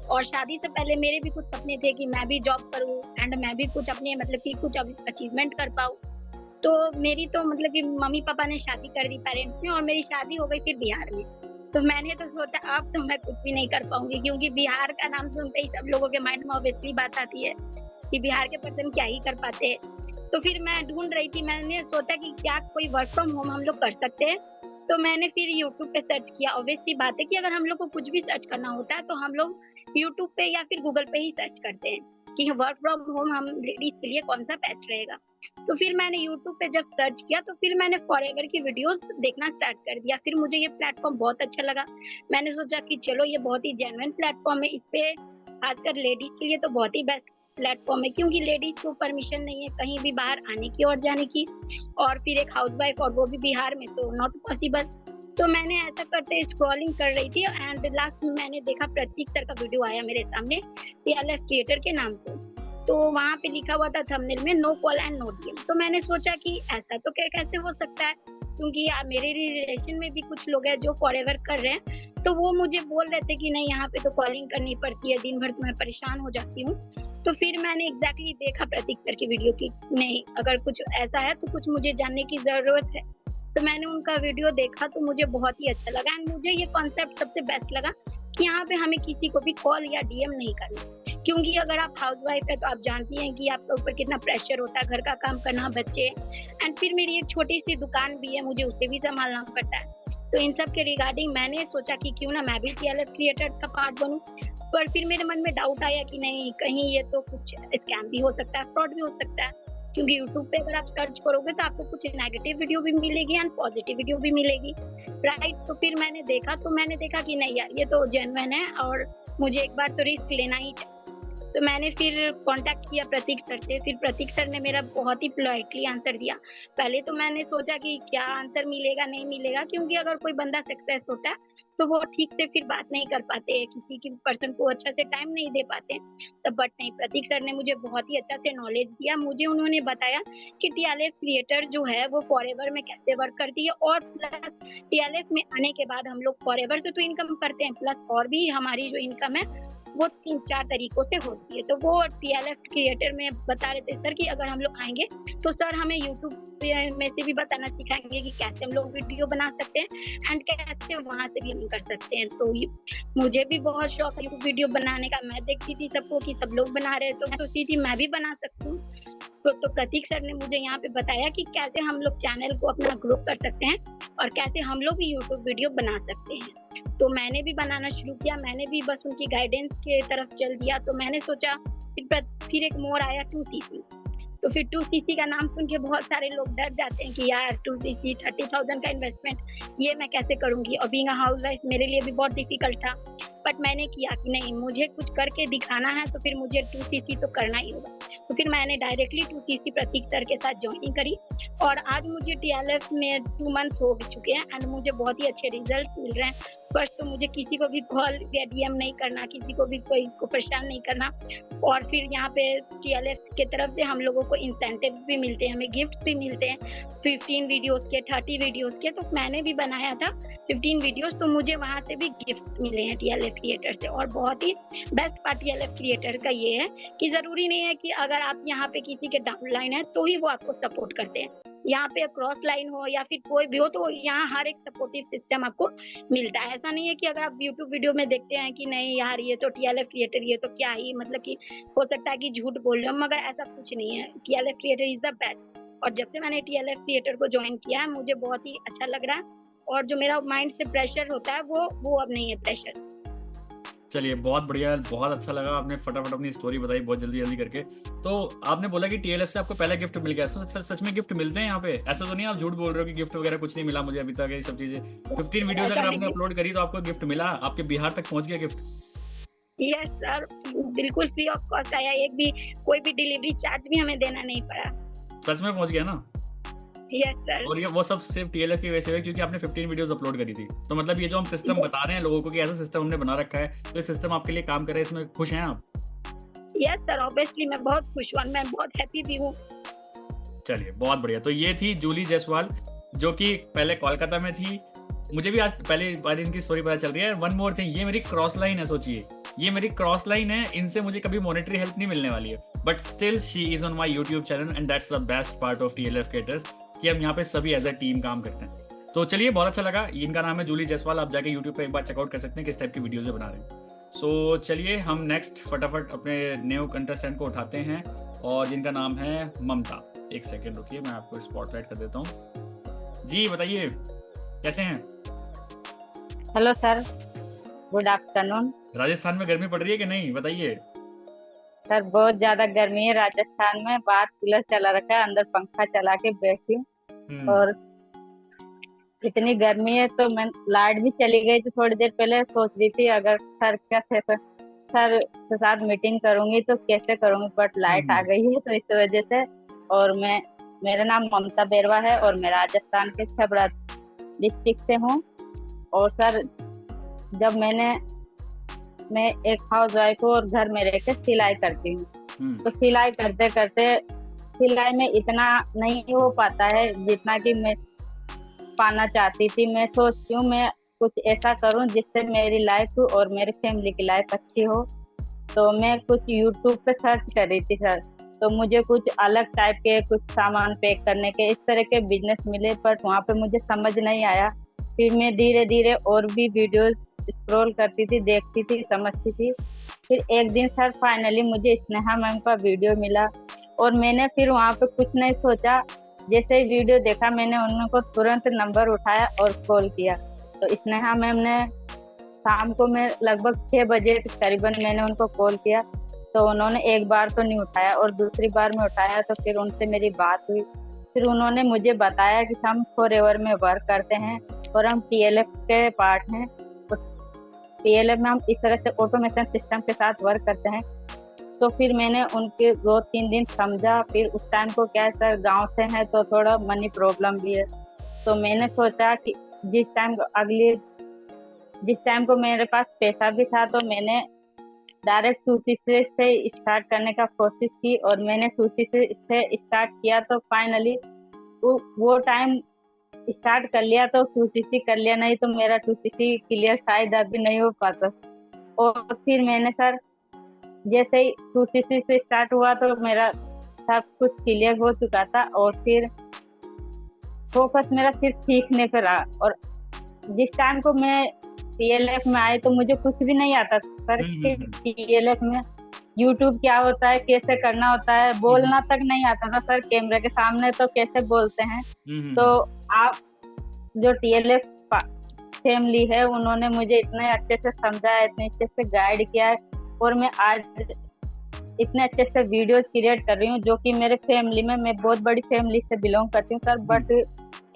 और शादी से पहले मेरे भी कुछ सपने थे कि मैं भी जॉब करूँ एंड मैं भी कुछ अपने मतलब कि कुछ अचीवमेंट कर पाऊँ। तो मेरी तो मतलब कि मम्मी पापा ने शादी कर दी पेरेंट्स ने, और मेरी शादी हो गई फिर बिहार में। तो मैंने तो सोचा अब तो मैं कुछ भी नहीं कर पाऊंगी, क्योंकि बिहार का नाम सुनते ही सब लोगों के माइंड में ऑब्वियसली बात आती है कि बिहार के पर्सन क्या ही कर पाते हैं। तो फिर मैं ढूंढ रही थी, मैंने सोचा कि क्या कोई वर्क फ्रॉम होम हम लोग कर सकते हैं। तो मैंने फिर यूट्यूब पे सर्च किया। ऑब्वियसली बात है कि अगर हम लोग को कुछ भी सर्च करना होता है तो हम लोग यूट्यूब पे या फिर गूगल पे ही सर्च करते हैं कि वर्क फ्रॉम होम हम लेडीज के लिए कौन सा बेस्ट रहेगा। तो फिर मैंने यूट्यूब पे जब सर्च किया तो फिर मैंने फॉरएवर की वीडियोस देखना स्टार्ट कर दिया। फिर मुझे ये प्लेटफॉर्म बहुत अच्छा लगा। मैंने सोचा कि चलो ये बहुत ही जेन्युइन प्लेटफॉर्म है, इस पे खासकर लेडीज के लिए तो बहुत ही बेस्ट प्लेटफॉर्म है, क्योंकि लेडीज को परमिशन नहीं है कहीं भी बाहर आने की और जाने की, और फिर एक हाउसवाइफ और वो भी बिहार में, तो नॉट पॉसिबल। तो मैंने ऐसा करते स्क्रॉलिंग कर रही थी एंड लास्ट में मैंने देखा प्रतीक सर का वीडियो आया मेरे सामने TLF क्रिएटर के नाम से। तो वहाँ पे लिखा हुआ था थंबनेल में no call and no DM। तो मैंने सोचा कि ऐसा तो कैसे हो सकता है, क्योंकि मेरे रिलेशन में भी कुछ लोग हैं जो फॉरएवर कर रहे हैं, तो वो मुझे बोल रहे थे कि नहीं यहाँ पे तो कॉलिंग करनी पड़ती है, दिन भर तो मैं परेशान हो जाती हूँ। तो फिर मैंने एग्जैक्टली देखा प्रतीक सर की वीडियो की, नहीं अगर कुछ ऐसा है तो कुछ मुझे जानने की जरूरत है। तो मैंने उनका वीडियो देखा तो मुझे बहुत ही अच्छा लगा एंड मुझे ये कॉन्सेप्ट सबसे बेस्ट लगा कि यहाँ पे हमें किसी को भी कॉल या DM नहीं करना, क्योंकि अगर आप हाउसवाइफ है तो आप जानती हैं कि आपके ऊपर कितना प्रेशर होता है, घर का काम करना, बच्चे, एंड फिर मेरी एक छोटी सी दुकान भी है, मुझे उसे भी संभालना पड़ता है। तो इन सब के रिगार्डिंग मैंने सोचा कि क्यों ना मैं भी टीएलएफ क्रिएटर का पार्ट बनूं। पर फिर मेरे मन में डाउट आया कि नहीं, कहीं ये तो कुछ स्कैम भी हो सकता है, फ्रॉड भी हो सकता है, क्योंकि यूट्यूब पे अगर आप सर्च करोगे तो आपको कुछ नेगेटिव वीडियो भी मिलेगी एंड पॉजिटिव वीडियो भी मिलेगी, राइट। तो फिर मैंने देखा कि नहीं यार, ये तो जेन्युइन है और मुझे एक बार तो रिस्क लेना ही चाहिए। तो मैंने फिर कांटेक्ट किया प्रतीक सर से। फिर प्रतीक सर ने मेरा बहुत ही पोलाइटली आंसर दिया। पहले तो मैंने सोचा कि क्या आंसर मिलेगा नहीं मिलेगा, क्योंकि अगर कोई बंदा सक्सेस होता है तो वो ठीक से फिर बात नहीं कर पाते, किसी की पर्सन को अच्छा से टाइम नहीं दे पाते। तो बट नहीं, प्रतीक सर ने मुझे बहुत ही अच्छा से नॉलेज दिया। मुझे उन्होंने बताया कि टीएलएफ क्रिएटर जो है वो फॉरएवर में कैसे वर्क करती है, और प्लस टीएलएफ में आने के बाद हम लोग फॉरएवर से तो इनकम करते हैं, प्लस और भी हमारी जो इनकम है वो 3-4 तरीकों से होती है। तो वो टीएलएफ क्रिएटर में बता रहे थे सर कि अगर हम लोग आएंगे तो सर हमें यूट्यूब में से भी बताना सिखाएंगे कि कैसे हम लोग वीडियो बना सकते हैं एंड कैसे वहाँ से भी हम कर सकते हैं। तो मुझे भी बहुत शौक है वीडियो बनाने का। मैं देखती थी सबको कि सब लोग बना रहे, तो मैं सोचती थी मैं भी बना सकती हूँ। तो प्रतीक सर ने मुझे यहाँ पे बताया कि कैसे हम लोग चैनल को अपना ग्रो कर सकते हैं और कैसे हम लोग भी यूट्यूब वीडियो बना सकते हैं। तो मैंने भी बनाना शुरू किया। मैंने भी बस उनकी गाइडेंस के तरफ चल दिया। तो मैंने सोचा फिर एक मोड़ आया 2cc। तो फिर 2cc का नाम सुन के बहुत सारे लोग डर जाते हैं कि यार 2cc 30,000 का इन्वेस्टमेंट, ये मैं कैसे करूंगी, और बीइंग अ हाउसवाइफ मेरे लिए भी बहुत डिफिकल्ट था। बट मैंने किया कि नहीं, मुझे कुछ करके दिखाना है, तो फिर मुझे 2cc तो करना ही होगा। तो फिर मैंने डायरेक्टली 2cc प्रतीक सर के साथ ज्वाइनिंग करी और आज मुझे टीएलएफ में 2 मंथ हो चुके हैं एंड मुझे बहुत ही अच्छे रिजल्ट मिल रहे हैं। फर्स्ट तो मुझे किसी को भी कॉल या डीएम नहीं करना, किसी को भी कोई को परेशान नहीं करना। और फिर यहाँ पे टीएलएफ के तरफ से हम लोगों को इंसेंटिव भी मिलते हैं, हमें गिफ्ट भी मिलते हैं 15 वीडियोस के, 30 वीडियोस के। तो मैंने भी बनाया था 15 वीडियोस, तो मुझे वहाँ से भी गिफ्ट मिले हैं टीएलएफ क्रिएटर से। और बहुत ही बेस्ट पार्ट टीएलएफ क्रिएटर का ये है कि जरूरी नहीं है कि अगर आप यहाँ पे किसी के डाउनलाइन है तो ही वो आपको सपोर्ट करते हैं। यहाँ पे क्रॉस लाइन हो या फिर कोई भी हो, तो यहाँ हर एक सपोर्टिव सिस्टम आपको मिलता है। ऐसा नहीं है कि अगर आप यूट्यूब वीडियो में देखते हैं कि नहीं यार ये तो टीएलएफ क्रिएटर, ये तो क्या ही, मतलब कि हो सकता है कि झूठ बोल रहे हो, मगर ऐसा कुछ नहीं है। TLF creator is the best. और जब से मैंने टीएलएफ क्रिएटर को ज्वाइन किया है मुझे बहुत ही अच्छा लग रहा है, और जो मेरा माइंड से प्रेशर होता है वो अब नहीं है प्रेशर। चलिए, बहुत बढ़िया, बहुत अच्छा लगा। आपने फटाफट अपनी स्टोरी बताई बहुत जल्दी करके। तो आपने बोला कि टीएलएफ से आपको पहला गिफ्ट मिल गया। सच में गिफ्ट मिलते हैं यहाँ पे? ऐसा तो नहीं आप झूठ बोल रहे हो कि गिफ्ट वगैरह कुछ नहीं मिला मुझे अभी तक? ये सब चीजें 15 वीडियोस अगर आपने अपलोड करी तो आपको गिफ्ट मिला? आपके बिहार तक पहुंच गया गिफ्ट? यस सर, बिल्कुल फ्री ऑफ कॉस्ट आया। कोई भी डिलीवरी चार्ज भी हमें देना नहीं पड़ा। सच में पहुंच गया ना? Yes sir. और ये वो सब सिर्फ टीएलएफ की वजह से हुआ क्योंकि आपने 15 वीडियोस अपलोड करी थी। तो मतलब ये जो हम सिस्टम बता रहे हैं लोगों को कि ऐसा सिस्टम हमने बना रखा है, तो ये सिस्टम आपके लिए काम कर रहा है, इसमें खुश हैं आप? यस सर, ऑब्वियसली मैं बहुत खुश हूँ, मैं बहुत हैप्पी भी हूँ। चलिए, बहुत बढ़िया। तो ये थी जूली जायसवाल, जो कि पहले कोलकाता में थी। मुझे भी आज पहली बार इनकी स्टोरी पता चल रही है। वन मोर थिंग, ये मेरी क्रॉस लाइन है। सोचिए, ये मेरी क्रॉस लाइन है। इनसे मुझे कभी मॉनेटरी हेल्प नहीं मिलने वाली है, but still she is on my YouTube channel and that's the best part of TLF creators कि हम यहाँ पे सभी एज अ टीम काम करते हैं। तो चलिए, बहुत अच्छा लगा। इनका नाम है जूली जायसवाल। आप जाके यूट्यूब पे एक बार चेकआउट कर सकते हैं किस टाइप की वीडियोज बना रहे हैं। सो चलिए, हम नेक्स्ट फटाफट अपने न्यू कंटेस्टेंट को उठाते हैं और जिनका नाम है ममता। एक सेकेंड रुकिए, मैं आपको स्पॉटलाइट कर देता हूँ। जी बताइए, कैसे हैं? Hello sir, good afternoon. Rajasthan में गर्मी पड़ रही है कि नहीं, बताइए? सर बहुत ज्यादा गर्मी है राजस्थान में। बाहर कूलर चला रखा है, अंदर पंखा चला के बैठी हूँ और इतनी गर्मी है। तो मैं लाइट भी चली गई थी थोड़ी देर पहले। सोच रही थी अगर सर के साथ मीटिंग करूंगी तो कैसे करूंगी, बट लाइट आ गई है तो इस वजह से। और मेरा नाम ममता बेरवा है और मैं राजस्थान के छबड़ा डिस्ट्रिक्ट से हूँ। और सर, जब मैं एक हाउस वाइफ हूँ और घर में रहकर सिलाई करती हूँ। तो सिलाई करते करते सिलाई में इतना नहीं हो पाता है जितना कि मैं पाना चाहती थी। मैं सोचती हूँ मैं कुछ ऐसा करूँ जिससे मेरी लाइफ और मेरी फैमिली की लाइफ अच्छी हो। तो मैं कुछ यूट्यूब पे सर्च कर रही थी सर, तो मुझे कुछ अलग टाइप के कुछ सामान पैक करने के इस तरह के बिजनेस मिले, पर वहाँ पे मुझे समझ नहीं आया। फिर मैं धीरे धीरे और भी वीडियोस स्क्रॉल करती थी, देखती थी, समझती थी। फिर एक दिन सर फाइनली मुझे स्नेहा मैम का वीडियो मिला और मैंने फिर वहाँ पे कुछ नहीं सोचा, जैसे ही वीडियो देखा मैंने उनको तुरंत नंबर उठाया और कॉल किया। तो स्नेहा मैम ने शाम को मैं लगभग 6 बजे करीबन मैंने उनको कॉल किया, तो उन्होंने एक बार तो नहीं उठाया और दूसरी बार में उठाया, तो फिर उनसे मेरी बात हुई। फिर उन्होंने मुझे बताया कि हम फॉरएवर में वर्क करते हैं और हम TLF के पार्ट हैं। तो TLF में हम इस तरह से ऑटोमेशन सिस्टम के साथ वर्क करते हैं। तो फिर मैंने उनके 2-3 दिन समझा। फिर उस टाइम को क्या है सर, गांव से है तो थोड़ा मनी प्रॉब्लम भी है, तो मैंने सोचा कि जिस टाइम को मेरे पास पैसा भी था, तो मैंने डायरेक्ट सूची से स्टार्ट करने का कोशिश की और मैंने सूची से स्टार्ट किया। तो फाइनली वो टाइम स्टार्ट कर लिया, तो QCC कर लिया, नहीं तो मेरा QCC क्लियर शायद अभी नहीं हो पाता। और फिर मैंने सर जैसे ही QCC से स्टार्ट हुआ तो मेरा सब कुछ क्लियर हो चुका था और फिर फोकस मेरा सिर्फ सीखने पर रहा। और जिस टाइम को मैं TLF में आए तो मुझे कुछ भी नहीं आता सर कि TLF में YouTube क्या होता है, कैसे करना होता है, बोलना तक नहीं आता था सर कैमरे के सामने, तो कैसे बोलते हैं। तो आप जो TLF फैमिली है उन्होंने मुझे इतने अच्छे से समझाया, इतने अच्छे से गाइड किया है और मैं आज इतने अच्छे से वीडियोस क्रिएट कर रही हूँ, जो कि मेरे फैमिली में, मैं बहुत बड़ी फैमिली से बिलोंग करती हूँ सर, बट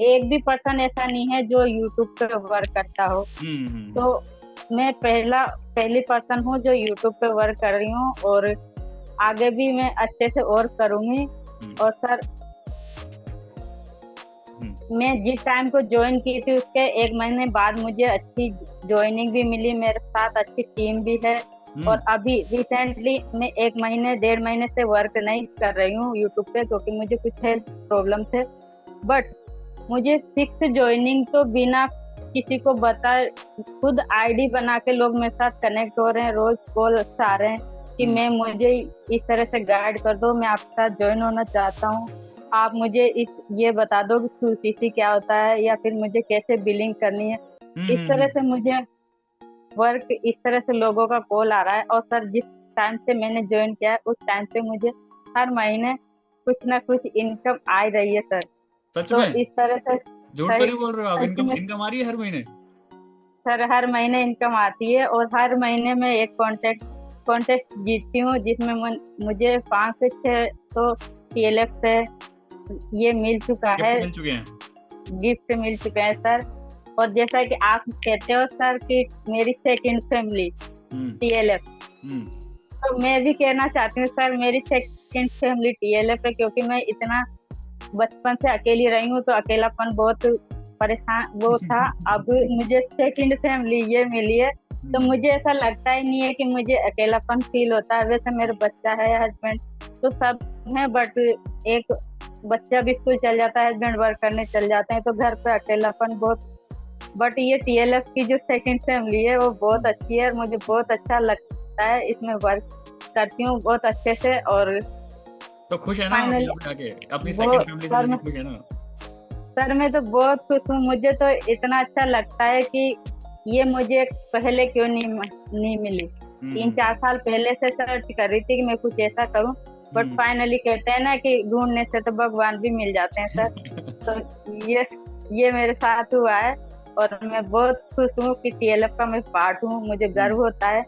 एक भी पर्सन ऐसा नहीं है जो यूट्यूब पे वर्क करता हो। तो मैं पहली पर्सन हूँ जो यूट्यूब पे वर्क कर रही हूँ और आगे भी मैं अच्छे से और करूँगी। और सर मैं जिस टाइम को ज्वाइन की थी उसके 1 महीने बाद मुझे अच्छी ज्वाइनिंग भी मिली, मेरे साथ अच्छी टीम भी है। और अभी रिसेंटली मैं 1-1.5 महीने से वर्क नहीं कर रही हूँ यूट्यूब पे, क्योंकि मुझे कुछ हेल्थ प्रॉब्लम थे। बट मुझे 6 ज्वाइनिंग तो बिना किसी को बताए खुद आईडी बना के लोग मेरे साथ कनेक्ट हो रहे हैं, रोज कॉल आ रहे हैं कि मैं मुझे इस तरह से गाइड कर दो, मैं आपके साथ ज्वाइन होना चाहता हूँ, आप मुझे ये बता दो कि QCC क्या होता है या फिर मुझे कैसे बिलिंग करनी है। इस तरह से मुझे वर्क, इस तरह से लोगों का कॉल आ रहा है। और सर जिस टाइम से मैंने ज्वाइन किया है उस टाइम से मुझे हर महीने कुछ ना कुछ इनकम आ रही है सर। सच तो में? इस तरह से झूठ तो नहीं बोल रहे हो आप? इनकम आ रही है हर महीने? सर हर महीने इनकम आती है और हर महीने में एक कॉन्टेस्ट जीतती हूँ, जिसमें मुझे 5 से 6 तो TLF से ये मिल चुका है, मिल चुके हैं, गिफ्ट मिल चुके हैं सर। और जैसा कि आप कहते हो सर कि मेरी सेकंड फैमिली TLF, तो मैं भी कहना चाहती हूँ सर मेरी सेकंड फैमिली TLF है, क्योंकि मैं इतना बचपन से अकेली रही हूँ तो अकेलापन बहुत परेशान वो था। अब मुझे सेकंड फैमिली ये मिली है तो मुझे ऐसा लगता ही नहीं है कि मुझे अकेलापन फील होता है। वैसे मेरा बच्चा है, हस्बैंड तो सब है, बट एक बच्चा भी स्कूल चल जाता है, हस्बैंड वर्क करने चल जाते हैं, तो घर पे अकेलापन बहुत। बट ये TLF की जो सेकंड फैमिली है वो बहुत अच्छी है, मुझे बहुत अच्छा लगता है, इसमें वर्क करती हूँ बहुत अच्छे से। और तो खुश है ना अपनी सेकंड फैमिली से? खुश है ना सर? मैं तो बहुत खुश हूँ, मुझे तो इतना अच्छा लगता है कि ये मुझे पहले क्यों नहीं मिली। 3-4 साल पहले से सर्च कर रही थी कि मैं कुछ ऐसा करूँ, बट फाइनली कहते हैं ना कि ढूंढने से तो भगवान भी मिल जाते हैं सर। तो ये मेरे साथ हुआ है और मैं बहुत खुश हूँ कि TLF का मैं पार्ट हूँ, मुझे गर्व होता है।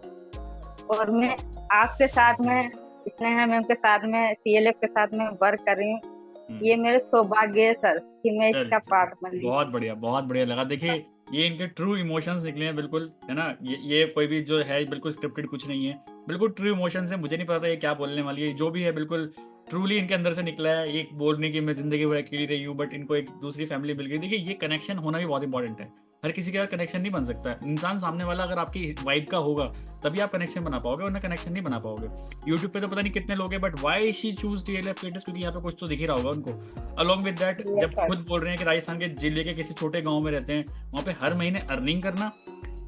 और मैं आपके साथ में, स्नेहा मैम के साथ में, TLF के साथ में वर्क कर रही हूँ, ये मेरे सौभाग्य है सर कि मैं इसका पार्ट बन रही हूँ। बहुत बढ़िया लगा। देखिए ये इनके ट्रू इमोशंस निकले हैं बिल्कुल, है ना। ये कोई भी जो है बिल्कुल स्क्रिप्टेड कुछ नहीं है, बिल्कुल ट्रू इमोशंस है। मुझे नहीं पता ये क्या बोलने वाली है, जो भी है बिल्कुल ट्रूली इनके अंदर से निकला है। एक बोलने की मैं जिंदगी भर अकेली रही हूँ, बट इनको एक दूसरी फैमिली मिल गई। देखिए ये कनेक्शन होना भी बहुत इंपॉर्टेंट है, हर किसी का कनेक्शन नहीं बन सकता है। इंसान सामने वाला अगर आपकी वाइब का होगा तभी आप कनेक्शन बना पाओगे, वरना कनेक्शन नहीं बना पाओगे। यूट्यूब पे तो पता नहीं कितने लोग हैं, but why she choose TLF creators, क्योंकि यहाँ पे कुछ तो दिख ही रहा होगा उनको। अलॉन्ग विद दैट, जब खुद बोल रहे हैं कि राजस्थान के जिले के किसी छोटे गाँव में रहते हैं, वहाँ पे हर महीने अर्निंग करना,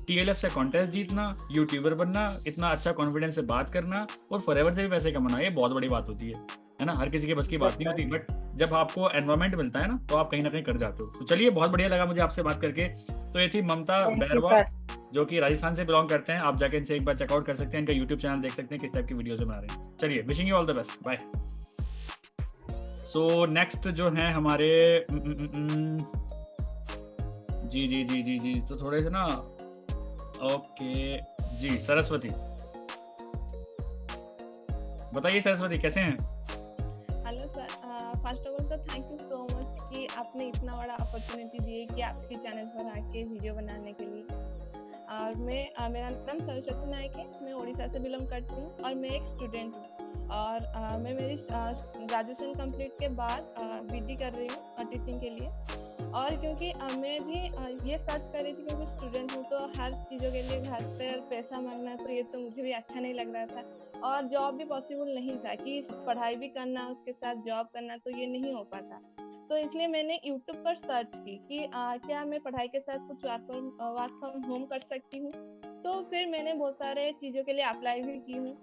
TLF से कॉन्टेस्ट जीतना, यूट्यूबर बनना, इतना अच्छा कॉन्फिडेंस से बात करना और फॉरएवर से भी पैसे कमाना, ये बहुत बड़ी बात होती है ना। हर किसी के बस की बात नहीं होती, बट जब आपको एनवायरमेंट मिलता है ना तो आप कहीं ना कहीं कर जाते हो। तो चलिए बहुत बढ़िया लगा मुझे आपसे बात करके। तो ये थी ममता बैरवा, जो कि राजस्थान से बिलोंग करते हैं। आप जाके इनसे एक बार चेकआउट कर सकते हैं, इनका यूट्यूब चैनल देख सकते हैं किस टाइप की वीडियोस बना रहे हैं। चलिए, wishing you all the best, bye. So next जो है हमारे जी, जी, जी, जी, जी। तो थोड़े से ना ओके, जी, सरस्वती। बताइए सरस्वती कैसे हैं? Hello sir, first of all तो थैंक यू सो मच कि आपने इतना बड़ा अपॉर्चुनिटी दी है कि आपके चैनल पर आके वीडियो बनाने के लिए। और मेरा नाम सरस्वती नायक है, मैं उड़ीसा से बिलोंग करती हूँ और मैं एक स्टूडेंट हूँ। और मैं मेरी ग्रेजुएशन कंप्लीट के बाद बीडी कर रही हूँ टीचिंग के लिए। और क्योंकि मैं भी ये सर्च कर रही थी क्योंकि स्टूडेंट हूँ तो हर चीज़ों के लिए घर पर पैसा मांगना तो ये तो मुझे भी अच्छा नहीं लग रहा था। और जॉब भी पॉसिबल नहीं था कि पढ़ाई भी करना उसके साथ जॉब करना, तो ये नहीं हो पाता। तो इसलिए मैंने यूट्यूब पर सर्च की कि क्या मैं पढ़ाई के साथ कुछ वर्क फ्रॉम होम कर सकती हूँ। तो फिर मैंने बहुत सारे चीज़ों के लिए अप्लाई भी की हूँ।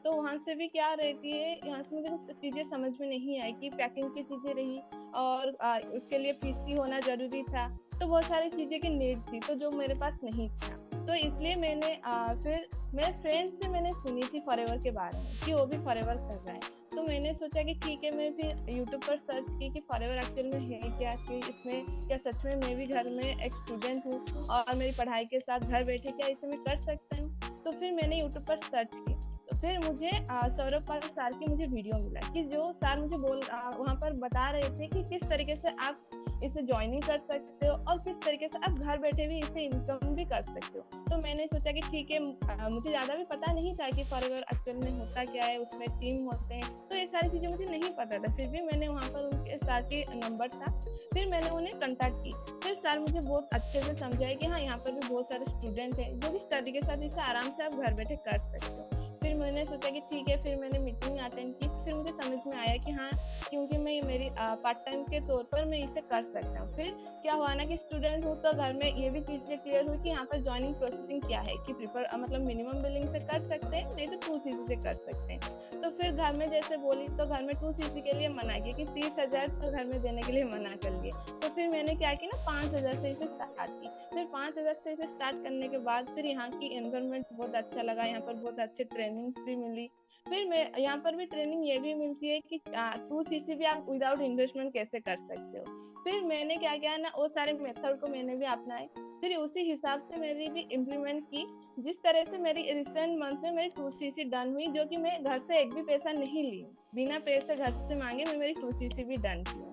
तो वहाँ से भी क्या रहती है, यहाँ से मुझे कुछ चीज़ें समझ में नहीं आई कि पैकिंग की चीज़ें रही और उसके लिए पीसी होना ज़रूरी था। तो बहुत सारी चीज़ें की नीड थी तो जो मेरे पास नहीं था। तो इसलिए मैंने फिर मेरे फ्रेंड से मैंने सुनी थी फॉरएवर के बारे में कि वो भी फॉरएवर कर रहा है। तो मैंने सोचा कि ठीक है, मैं फिर यूट्यूब पर सर्च की कि फॉरएवर एक्चुअल में है क्या, कि इसमें क्या सच में मैं भी घर में एक स्टूडेंट हूँ और मेरी पढ़ाई के साथ घर बैठे क्या इसे मैं कर सकता हूँ। तो फिर मैंने यूट्यूब पर सर्च की तो फिर मुझे सौरभ पाल सर की मुझे वीडियो मिला कि जो सर मुझे वहाँ पर बता रहे थे कि किस तरीके से आप इसे ज्वाइनिंग कर सकते हो और किस तरीके से आप घर बैठे भी इसे इनकम भी कर सकते हो। तो मैंने सोचा कि ठीक है, मुझे ज़्यादा भी पता नहीं था कि फॉरएवर एक्चुअल में होता क्या है, उसमें टीम होते हैं, तो ये सारी चीज़ें मुझे नहीं पता था। फिर भी मैंने वहाँ पर उनके सर के नंबर था, फिर मैंने उन्हें कॉन्टैक्ट की। फिर सर मुझे बहुत अच्छे से समझाए कि हाँ, यहाँ पर भी बहुत सारे स्टूडेंट हैं जो कि स्टडी के साथ इसे आराम से आप घर बैठे कर सकते हो। फिर मैंने सोचा कि ठीक है, फिर मैंने मीटिंग अटेंड की। फिर मुझे समझ में आया कि हाँ, क्योंकि मैं मेरी पार्ट टाइम के तौर पर मैं इसे कर सकता हूँ। फिर क्या हुआ ना कि स्टूडेंट हूँ तो घर में ये भी चीज़ें क्लियर हुई कि यहाँ पर ज्वाइनिंग प्रोसेसिंग क्या है, कि प्रीफर मतलब मिनिमम बिलिंग से कर सकते हैं, नहीं तो 2cc से कर सकते हैं। तो फिर घर में जैसे बोली तो घर में 2cc के लिए मना किया कि 30,000 तो घर में देने के लिए मना कर लिए। तो फिर मैंने क्या किया ना, 5,000 से इसे स्टार्ट की। फिर 5,000 से इसे स्टार्ट करने के बाद फिर यहाँ की एनवायरनमेंट बहुत अच्छा लगा, यहाँ पर बहुत अच्छे ट्रेनिंग्स भी मिली। फिर मैं यहाँ पर भी ट्रेनिंग ये भी मिलती है कि 2cc भी आप विदाउट इन्वेस्टमेंट कैसे कर सकते हो। फिर मैंने क्या किया ना, वो सारे मेथड को मैंने भी अपनाए। फिर उसी हिसाब से मेरी भी इम्प्लीमेंट की। जिस तरह से मेरी रिसेंट मंथ में मेरी 2cc डन हुई, जो कि मैं घर से एक भी पैसा नहीं ली, बिना पैसे घर से मांगे मैं मेरी 2cc भी डन की।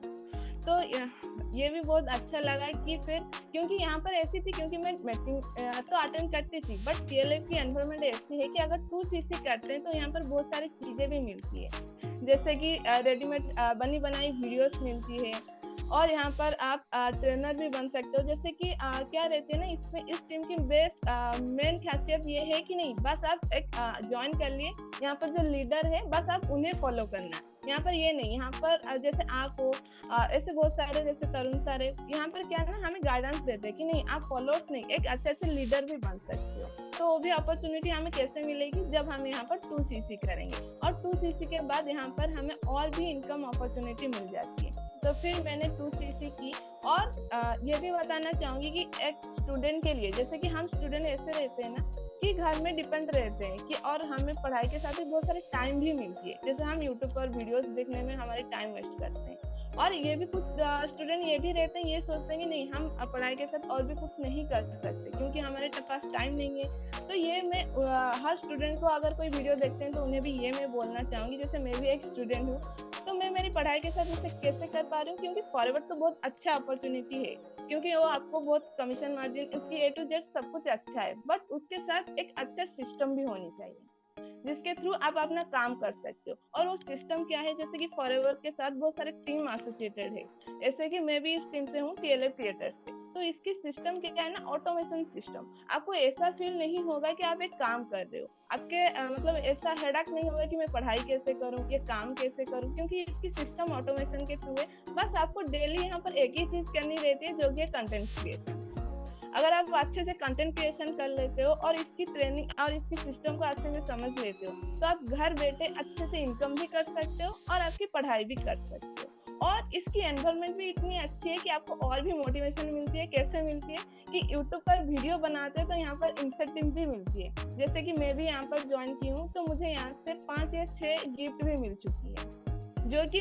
तो ये भी बहुत अच्छा लगा कि फिर क्योंकि यहाँ पर ऐसी थी, क्योंकि मैं मीटिंग तो अटेंड करती थी, बट टीएलएफ की एनवायरनमेंट ऐसी है कि अगर 2cc करते हैं तो यहाँ पर बहुत सारी चीज़ें भी मिलती है, जैसे कि रेडीमेड बनी बनाई वीडियोस मिलती है और यहाँ पर आप ट्रेनर भी बन सकते हो। जैसे कि क्या रहती है ना, इसमें इस टीम की बेस्ट मेन खासियत ये है कि नहीं, बस आप एक ज्वाइन कर लिए, यहाँ पर जो लीडर है बस आप उन्हें फॉलो करना है। यहाँ पर ये नहीं, यहाँ पर जैसे आप हो ऐसे बहुत सारे जैसे तरुण सारे यहाँ पर क्या है ना, हमें गाइडेंस देते हैं कि नहीं आप फॉलोअर्स नहीं, एक अच्छे लीडर भी बन सकते हो। तो वो भी अपॉर्चुनिटी हमें कैसे मिलेगी, जब हम यहाँ पर 2cc करेंगे और 2cc के बाद यहाँ पर हमें और भी इनकम अपॉर्चुनिटी मिल जाती है। तो फिर मैंने 2cc की। और ये भी बताना चाहूँगी कि एक स्टूडेंट के लिए, जैसे कि हम स्टूडेंट ऐसे रहते हैं ना कि घर में डिपेंड रहते हैं कि, और हमें पढ़ाई के साथ ही बहुत सारे टाइम भी मिलती है, जैसे हम यूट्यूब पर वीडियोस देखने में हमारे टाइम वेस्ट करते हैं। और ये भी कुछ स्टूडेंट ये भी रहते हैं, ये सोचते हैं कि नहीं हम पढ़ाई के साथ और भी कुछ नहीं कर सकते क्योंकि हमारे पास टाइम नहीं है। तो ये मैं हर स्टूडेंट को अगर कोई वीडियो देखते हैं तो उन्हें भी ये मैं बोलना चाहूँगी, जैसे मैं भी एक स्टूडेंट हूँ तो मैं मेरी पढ़ाई के साथ इसे कैसे कर पा रही हूँ, क्योंकि फॉरएवर तो बहुत अच्छा अपॉर्चुनिटी है, क्योंकि वो आपको बहुत कमीशन मार्जिन, उसकी A to Z सब कुछ अच्छा है, बट उसके साथ एक अच्छा सिस्टम भी होनी चाहिए जिसके थ्रू आप अपना काम कर सकते हो। और वो सिस्टम क्या है, जैसे कि फॉरएवर के साथ बहुत सारे टीम एसोसिएटेड है, जैसे कि मैं भी इस टीम से हूँ टीएलएफ क्रिएटर्स से। तो इसकी सिस्टम क्या है ना, ऑटोमेशन सिस्टम। आपको ऐसा फील नहीं होगा कि आप एक काम कर रहे हो, आपके मतलब ऐसा हेडेक नहीं होगा कि मैं पढ़ाई कैसे करूँ, ये काम कैसे करूँ, क्योंकि इसकी सिस्टम ऑटोमेशन के थ्रू है। बस आपको डेली यहाँ पर एक ही चीज करनी रहती है, जो कि कंटेंट क्रिएशन। अगर आप अच्छे से कंटेंट क्रिएशन कर लेते हो और इसकी ट्रेनिंग और इसकी सिस्टम को अच्छे से समझ लेते हो, तो आप घर बैठे अच्छे से इनकम भी कर सकते हो और आपकी पढ़ाई भी कर सकते हो। और इसकी एनवायरनमेंट भी इतनी अच्छी है कि आपको और भी मोटिवेशन मिलती है। कैसे मिलती है कि यूट्यूब पर वीडियो बनाते हैं तो यहाँ पर इंसेंटिव भी मिलती है, जैसे कि मैं भी यहाँ पर ज्वाइन की हूँ तो मुझे यहाँ से 5 या 6 गिफ्ट भी मिल चुकी है, जो कि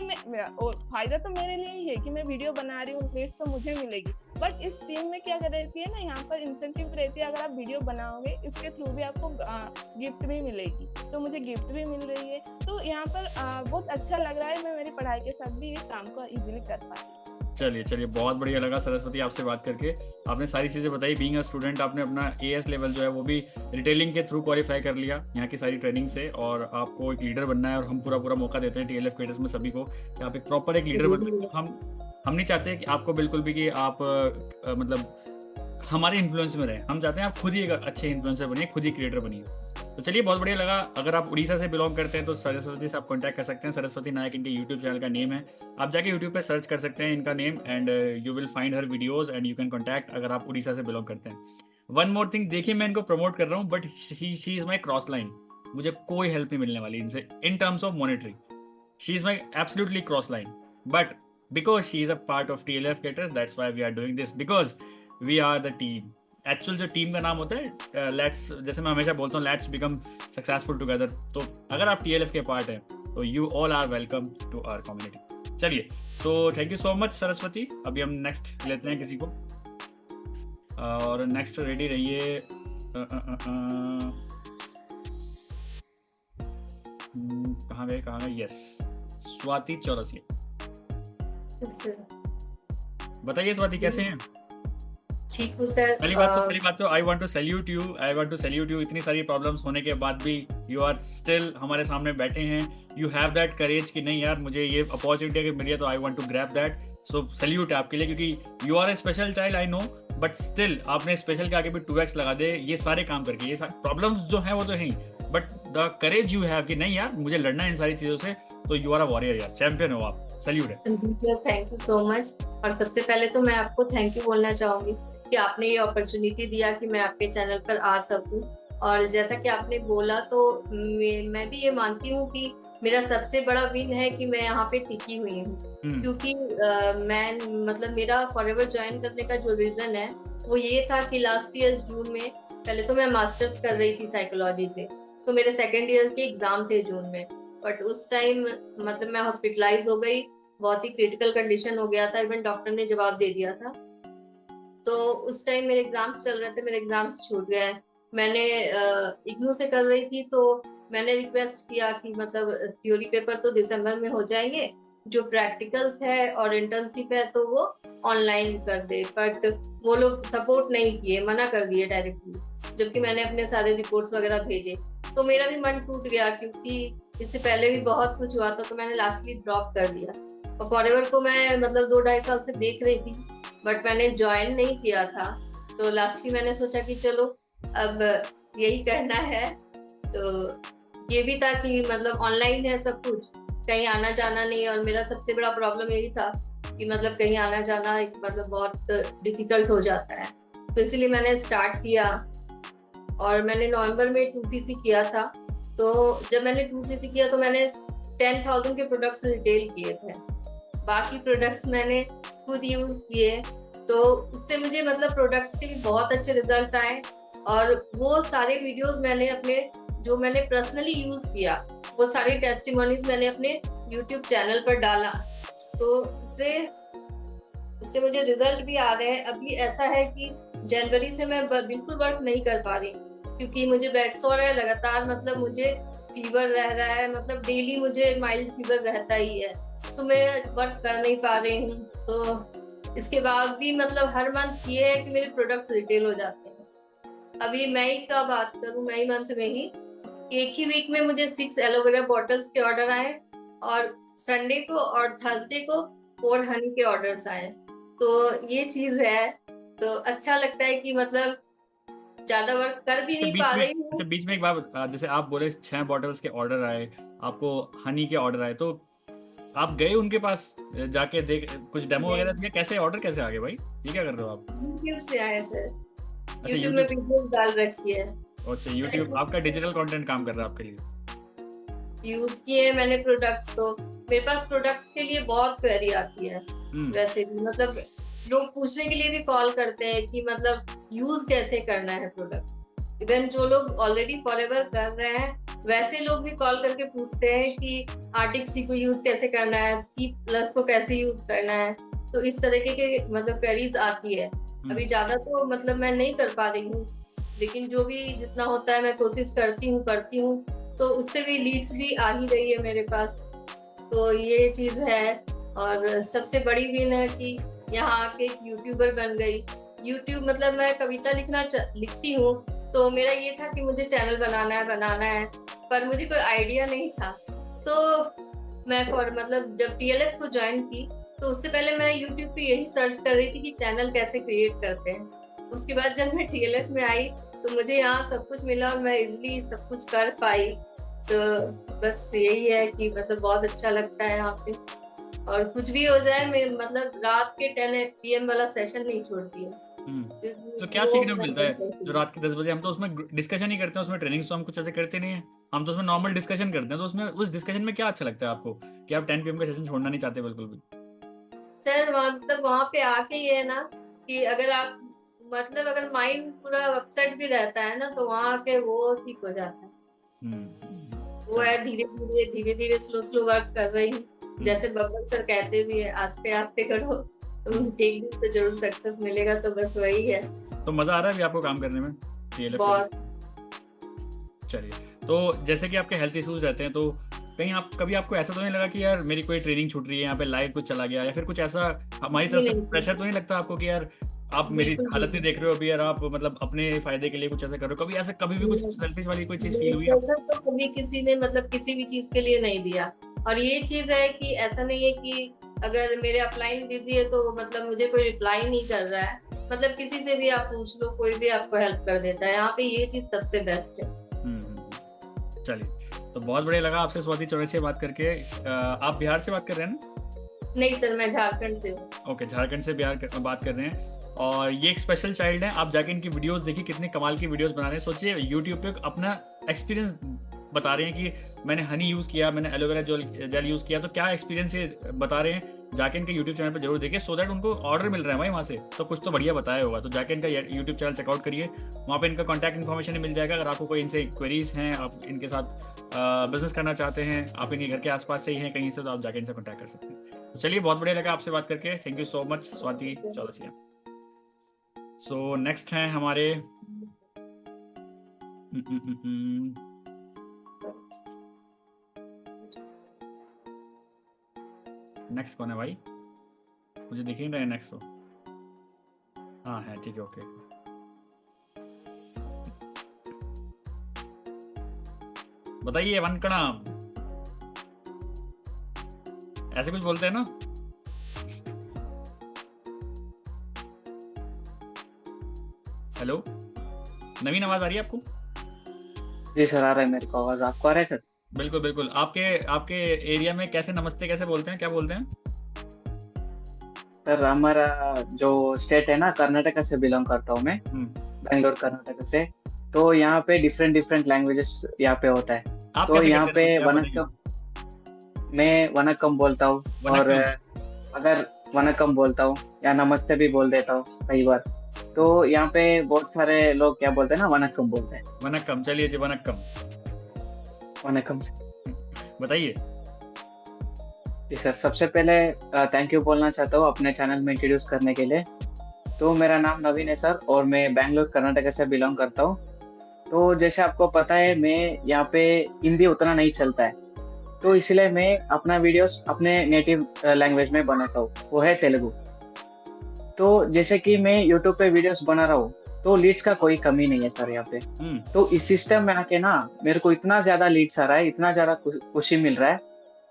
फायदा तो मेरे लिए ही है कि मैं वीडियो बना रही हूँ, रीच तो मुझे मिलेगी। बट इस टीम में क्या रहती है ना, यहाँ पर इंसेंटिव रहती है, अगर आप वीडियो बनाओगे इसके थ्रू भी आपको गिफ्ट भी मिलेगी, तो मुझे गिफ्ट भी मिल रही है। तो यहाँ पर बहुत अच्छा लग रहा है, मैं मेरी पढ़ाई के साथ भी इस काम को इजीली कर पाती। चलिए बहुत बढ़िया लगा सरस्वती आपसे बात करके। आपने सारी चीज़ें बताई। बीइंग अ स्टूडेंट आपने अपना AS लेवल जो है वो भी रिटेलिंग के थ्रू क्वालिफाई कर लिया यहाँ की सारी ट्रेनिंग से, और आपको एक लीडर बनना है, और हम पूरा मौका देते हैं TLF कैडेट्स में सभी को कि आप एक प्रॉपर एक लीडर बने। हम नहीं चाहते कि आपको बिल्कुल भी कि आप मतलब हमारे इन्फ्लुएंस में रहें, हम चाहते हैं आप खुद ही एक अच्छे इन्फ्लुएंसर बनिए, खुद ही क्रिएटर बनिए। तो चलिए बहुत बढ़िया लगा। अगर आप उड़ीसा से बिलोंग करते हैं तो सरस्वती से आप कांटेक्ट कर सकते हैं। सरस्वती नायक इनके यूट्यूब चैनल का नेम है, आप जाके यूट्यूब पे सर्च कर सकते हैं इनका name, and you will find her videos and you can contact अगर आप उड़ीसा से बिलोंग करते हैं। वन मोर थिंग, देखिए मैं इनको प्रमोट कर रहा हूँ but she is my cross line, मुझे कोई हेल्प नहीं मिलने वाली इनसे in terms of monetary. She is my absolutely cross line, but because she is a part of TLF cadets, that's why we are doing this, because we are the team. Actual जो टीम का नाम होता है लेट्स, जैसे मैं हमेशा बोलता हूँ लेट्स बिकम सक्सेसफुल टुगेदर। तो अगर आप TLF के पार्ट हैं तो you all are welcome to our community. चलिए, so thank you so much Saraswati. अभी हम नेक्स्ट लेते हैं किसी को, और नेक्स्ट रेडी रहिए। कहाँ गए? यस, स्वाति चौरसिया। बताइए स्वाति, कैसे हैं? ठीक हूँ सर। पहली बात तो I want to salute you. इतनी सारी प्रॉब्लम्स होने के बाद भी यू आर स्टिल हमारे सामने बैठे हैं। यू हैव दैट करेज कि नहीं यार, मुझे ये अपॉर्चुनिटी अगर मिली है तो I want to grab that. So salute है आपके लिए, क्योंकि you are a special child, I know, but still आपने स्पेशल के आगे भी 2x लगा दे ये सारे काम करके। ये सारे प्रॉब्लम्स जो है वो तो हैं, but the courage you have कि नहीं यार मुझे लड़ना है इन सारी चीज़ों से, तो यू आर अ वॉरियर यार, चैंपियन हो आप। सैल्यूट है। Thank you so much. और सबसे पहले तो मैं आपको थैंक यू बोलना चाहूंगी कि आपने ये अपॉर्चुनिटी दिया कि मैं आपके चैनल पर आ सकूं। और जैसा कि आपने बोला तो मैं भी ये मानती हूँ कि मेरा सबसे बड़ा विन है कि मैं यहाँ पे टिकी हुई हूँ, क्योंकि मैं मतलब मेरा फॉरएवर ज्वाइन करने का जो रीजन है वो ये था कि लास्ट ईयर जून में, पहले तो मैं मास्टर्स कर रही थी साइकोलॉजी से, तो मेरे सेकेंड ईयर के एग्जाम थे जून में, बट उस टाइम मतलब मैं हॉस्पिटलाइज हो गई, बहुत ही क्रिटिकल कंडीशन हो गया था, इवन डॉक्टर ने जवाब दे दिया था। तो उस टाइम मेरे एग्जाम्स चल रहे थे, मेरे एग्जाम्स छूट गए। मैंने इग्नू से कर रही थी, तो मैंने रिक्वेस्ट किया कि मतलब थ्योरी पेपर तो दिसंबर में हो जाएंगे, जो प्रैक्टिकल्स है और इंटर्नशिप है तो वो ऑनलाइन कर दे, बट वो लोग सपोर्ट नहीं किए, मना कर दिए डायरेक्टली, जबकि मैंने अपने सारे रिपोर्ट्स वगैरह भेजे। तो मेरा भी मन टूट गया, क्योंकि इससे पहले भी बहुत कुछ हुआ था, तो मैंने लास्टली ड्रॉप कर दिया। और फॉरएवर को मैं मतलब 2-2.5 साल से देख रही थी, बट मैंने ज्वाइन नहीं किया था। तो लास्टली मैंने सोचा कि चलो अब यही करना है। तो ये भी था कि मतलब ऑनलाइन है सब कुछ, कहीं आना जाना नहीं, और मेरा सबसे बड़ा प्रॉब्लम यही था कि मतलब कहीं आना जाना मतलब बहुत डिफिकल्ट हो जाता है। तो इसीलिए मैंने स्टार्ट किया, और मैंने नवंबर में 2cc किया था। तो जब मैंने 2cc किया तो मैंने 10,000 के प्रोडक्ट्स रिटेल किए थे, बाकी प्रोडक्ट्स मैंने खुद यूज किए। तो उससे मुझे मतलब प्रोडक्ट्स के भी बहुत अच्छे रिजल्ट आए, और वो सारे वीडियोस मैंने अपने जो मैंने पर्सनली यूज किया वो सारे टेस्टिमोनीज मैंने अपने यूट्यूब चैनल पर डाला। तो उससे मुझे रिजल्ट भी आ रहे हैं। अभी ऐसा है कि जनवरी से मैं बिल्कुल वर्क नहीं कर पा रही, क्योंकि मुझे बेड सोर है लगातार, मतलब मुझे फीवर रह रहा है, मतलब डेली मुझे माइल्ड फीवर रहता ही है, तो मैं वर्क कर नहीं पा रही हूँ। तो इसके बाद भी मतलब हर मंथ ये है कि मेरे प्रोडक्ट्स रिटेल हो जाते हैं। अभी मई का बात करूँ, मई मंथ में ही एक ही वीक में मुझे 6 एलोवेरा बॉटल्स के ऑर्डर आए, और संडे को और थर्सडे को 4 हनी के ऑर्डर्स आए। तो ये चीज है, तो अच्छा लगता है कि मतलब ज्यादा वर्क कर भी नहीं पा रही हूँ। बीच में एक बात, जैसे आप बोले 6 बॉटल्स के ऑर्डर आए, आपको हनी के ऑर्डर आए, तो आप गए उनके पास जाके देख कुछ डेमो वगैरह दिया? कैसे ऑर्डर कैसे आ गए भाई? ये क्या कर रहे हो आप? यूट्यूब से आए सर, अच्छा, यूट्यूब में वीडियोस डाल रखी है। अच्छा, यूट्यूब आपका डिजिटल कंटेंट काम कर रहा है आपके लिए। यूज किए मैंने प्रोडक्ट्स, तो मेरे पास प्रोडक्ट्स के लिए बहुत क्वेरी आती है। वैसे भी मतलब लोग पूछने के लिए भी कॉल करते हैं कि मतलब यूज कैसे करना है प्रोडक्ट। इवन जो लोग ऑलरेडी फॉरएवर कर रहे हैं वैसे लोग भी कॉल करके पूछते हैं कि आर्टिक सी को यूज कैसे करना है, C+ को कैसे यूज करना है। तो इस तरीके के मतलब क्वेरीज आती है। अभी ज्यादा तो मतलब मैं नहीं कर पा रही हूँ, लेकिन जो भी जितना होता है मैं कोशिश करती हूँ। तो उससे भी लीड्स भी आ ही रही है मेरे पास। तो ये चीज है। और सबसे बड़ी विन है कि यहाँ आके एक यूट्यूबर बन गई। यूट्यूब मतलब मैं कविता लिखती हूँ, तो मेरा ये था कि मुझे चैनल बनाना है, पर मुझे कोई आइडिया नहीं था। तो मैं मतलब जब TLF को ज्वाइन की, तो उससे पहले मैं यूट्यूब पे यही सर्च कर रही थी कि चैनल कैसे क्रिएट करते हैं। उसके बाद जब मैं TLF में आई, तो मुझे यहाँ सब कुछ मिला और मैं इजिली सब कुछ कर पाई। तो बस यही है कि मतलब बहुत अच्छा लगता है यहाँ पे। और कुछ भी हो जाए, मैं मतलब रात के 10 PM वाला सेशन नहीं छोड़ती हूँ। तो क्या सीखने को मिलता है जो रात के 10 बजे? हम तो उसमें डिस्कशन ही करते हैं, उसमें ट्रेनिंग तो हम कुछ ऐसे करते नहीं है, हम तो उसमें नॉर्मल डिस्कशन करते हैं। तो उसमें उस डिस्कशन में क्या अच्छा लगता है आपको कि आप 10 PM का सेशन छोड़ना नहीं चाहते बिल्कुल भी? सर मतलब वहाँ पे आके ये है ना कि अगर आप मतलब अगर माइंड पूरा अपसेट भी रहता है ना, तो वहाँ आके वो ठीक हो जाता है। वो है धीरे धीरे स्लो वर्क कर रही हूँ। जैसे बब्बर सर कहते भी है, आस्ते आस्ते करो तो एक दिन तो जरूर सक्सेस मिलेगा। तो बस वही है। तो मजा आ रहा है अभी आपको काम करने में TLF? बहुत। चलिए, तो जैसे कि आपके हेल्थ इश्यूज रहते हैं, तो कहीं कभी आपको ऐसा तो नहीं लगा कि यार मेरी कोई ट्रेनिंग छूट रही है, यहाँ पे लाइव कुछ चला गया, या फिर कुछ ऐसा हमारी तरफ से प्रेशर तो नहीं लगता आपको कि यार आप मेरी हालत नहीं देख रहे हो अभी, यार आप मतलब अपने फायदे के लिए कुछ ऐसा करो? कभी भी कुछ सेल्फिश वाली कोई चीज फील हुई आपको? तो कभी किसी ने मतलब किसी भी चीज के लिए नहीं दिया। और ये चीज है कि ऐसा नहीं है कि अगर मेरे अपलाइन बिजी है तो मतलब मुझे कोई रिप्लाई नहीं कर रहा है। मतलब किसी से भी आप पूछ लो, कोई भी आपको हेल्प कर देता है। यहाँ पे ये चीज सबसे बेस्ट है। चलिए, तो बहुत बढ़िया लगा आपसे स्वाति चौरसिया बात करके। आप बिहार से बात कर रहे हैं ना? नहीं सर, मैं झारखंड से हूँ। ओके, झारखंड से बात कर रहे हैं। और ये एक स्पेशल चाइल्ड है। आप जाके इनकी वीडियोस देखिए, कितने कमाल की वीडियोस बना रहे हैं। सोचिए यूट्यूब पे अपना एक्सपीरियंस बता रहे हैं कि मैंने हनी यूज़ किया, मैंने एलोवेरा जेल यूज़ किया। तो क्या एक्सपीरियंस ये बता रहे हैं, जाके इनके यूट्यूब चैनल पे जरूर देखिए, सो दैट उनको ऑर्डर मिल रहा है भाई वहाँ से, तो कुछ तो बढ़िया बताया होगा। तो जाके इनका यूट्यूब चैनल चेकआउट करिए, वहाँ पे इनका कॉन्टैक्ट इन्फॉर्मेशन मिल जाएगा। अगर आपको कोई इनसे क्वेरीज हैं, आप इनके साथ बिजनेस करना चाहते हैं, आप इनके घर के आसपास से ही हैं कहीं से, तो आप जाके इनसे कॉन्टैक्ट कर सकते हैं। तो चलिए, बहुत बढ़िया लगा आपसे बात करके। Thank you so much Swati Chaurasia. So next हैं हमारे नेक्स्ट कौन है भाई? मुझे दिख ही नहीं रहा है नेक्स्ट। तो हाँ है, ठीक है, ओके। बताइए वनकड़ाम, ऐसे कुछ बोलते हैं ना? हेलो नवीन, आवाज आ रही है आपको? जी सर, आ रहा है मेरे को आवाज। आपको आ रहा है सर? बिल्कुल बिल्कुल। आपके एरिया में कैसे नमस्ते कैसे बोलते हैं, क्या बोलते हैं? सर हमारा जो स्टेट है ना, कर्नाटका से बिलोंग करता हूँ मैं, बेंगलोर कर्नाटका से। तो यहाँ पे डिफरेंट लैंग्वेजेस यहाँ पे होता है। तो यहाँ पे वनक्कम, मैं वनक्कम बोलता हूँ, और अगर वनक्कम बोलता हूँ या नमस्ते भी बोल देता हूँ कई बार। तो यहाँ पे बहुत सारे लोग क्या बोलते हैं ना, वनक्कम बोलते हैं। वनक्कम, चलिए जी, वनक्कम। बताइए। जी सर, सबसे पहले थैंक यू बोलना चाहता हूँ अपने चैनल में इंट्रोड्यूस करने के लिए। तो मेरा नाम नवीन है सर, और मैं बेंगलोर कर्नाटका से बिलोंग करता हूँ। तो जैसे आपको पता है, मैं यहाँ पे हिंदी उतना नहीं चलता है, तो इसलिए मैं अपना वीडियोस अपने नेटिव लैंग्वेज में बनाता हूँ, वो है तेलुगु। तो जैसे कि मैं यूट्यूब पे वीडियोस बना रहा हूँ, तो लीड्स का कोई कमी नहीं है सर यहाँ पे। तो इस सिस्टम में आके ना मेरे को इतना ज्यादा लीड्स आ रहा है, इतना ज्यादा खुशी मिल रहा है।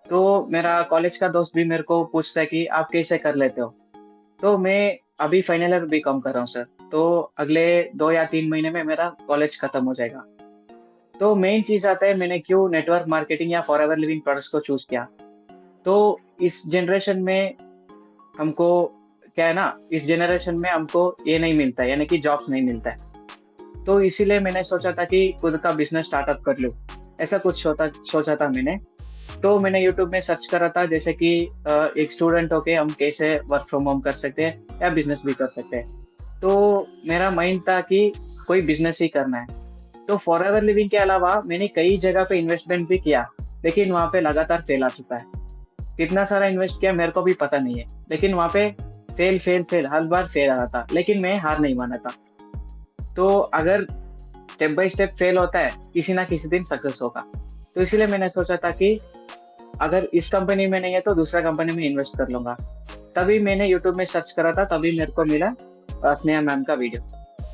तो मेरा कॉलेज का दोस्त भी मेरे को पूछता है कि आप कैसे कर लेते हो। तो मैं अभी फाइनल ईयर बीकॉम कर रहा हूँ सर, तो अगले 2 या 3 महीने में मेरा कॉलेज खत्म हो जाएगा। तो मेन चीज आता है, मैंने क्यों नेटवर्क मार्केटिंग या फॉरएवर लिविंग प्रोडक्ट्स को चूज किया। तो इस जनरेशन में हमको क्या है ना, इस जनरेशन में हमको ये नहीं मिलता है, यानी कि जॉब्स नहीं मिलता है। तो इसीलिए मैंने सोचा था कि खुद का बिजनेस स्टार्टअप कर लूँ, ऐसा कुछ सोचा था मैंने। तो मैंने यूट्यूब में सर्च करा था, जैसे कि एक स्टूडेंट होके हम कैसे वर्क फ्रॉम होम कर सकते हैं या बिजनेस भी कर सकते हैं। तो मेरा माइंड था कि कोई बिजनेस ही करना है। तो फॉरएवर लिविंग के अलावा मैंने कई जगह पे इन्वेस्टमेंट भी किया, लेकिन वहाँ पे लगातार फेल आ चुका है। कितना सारा इन्वेस्ट किया मेरे को भी पता नहीं है, लेकिन वहाँ पे फेल हर बार फेल आ रहा था, लेकिन मैं हार नहीं माना था। तो अगर स्टेप बाय स्टेप फेल होता है, किसी ना किसी दिन सक्सेस होगा। तो इसीलिए मैंने सोचा था कि अगर इस कंपनी में नहीं है तो दूसरा कंपनी में इन्वेस्ट कर लूंगा। तभी मैंने यूट्यूब में सर्च करा था, तभी मेरे को मिला स्नेहा मैम का वीडियो।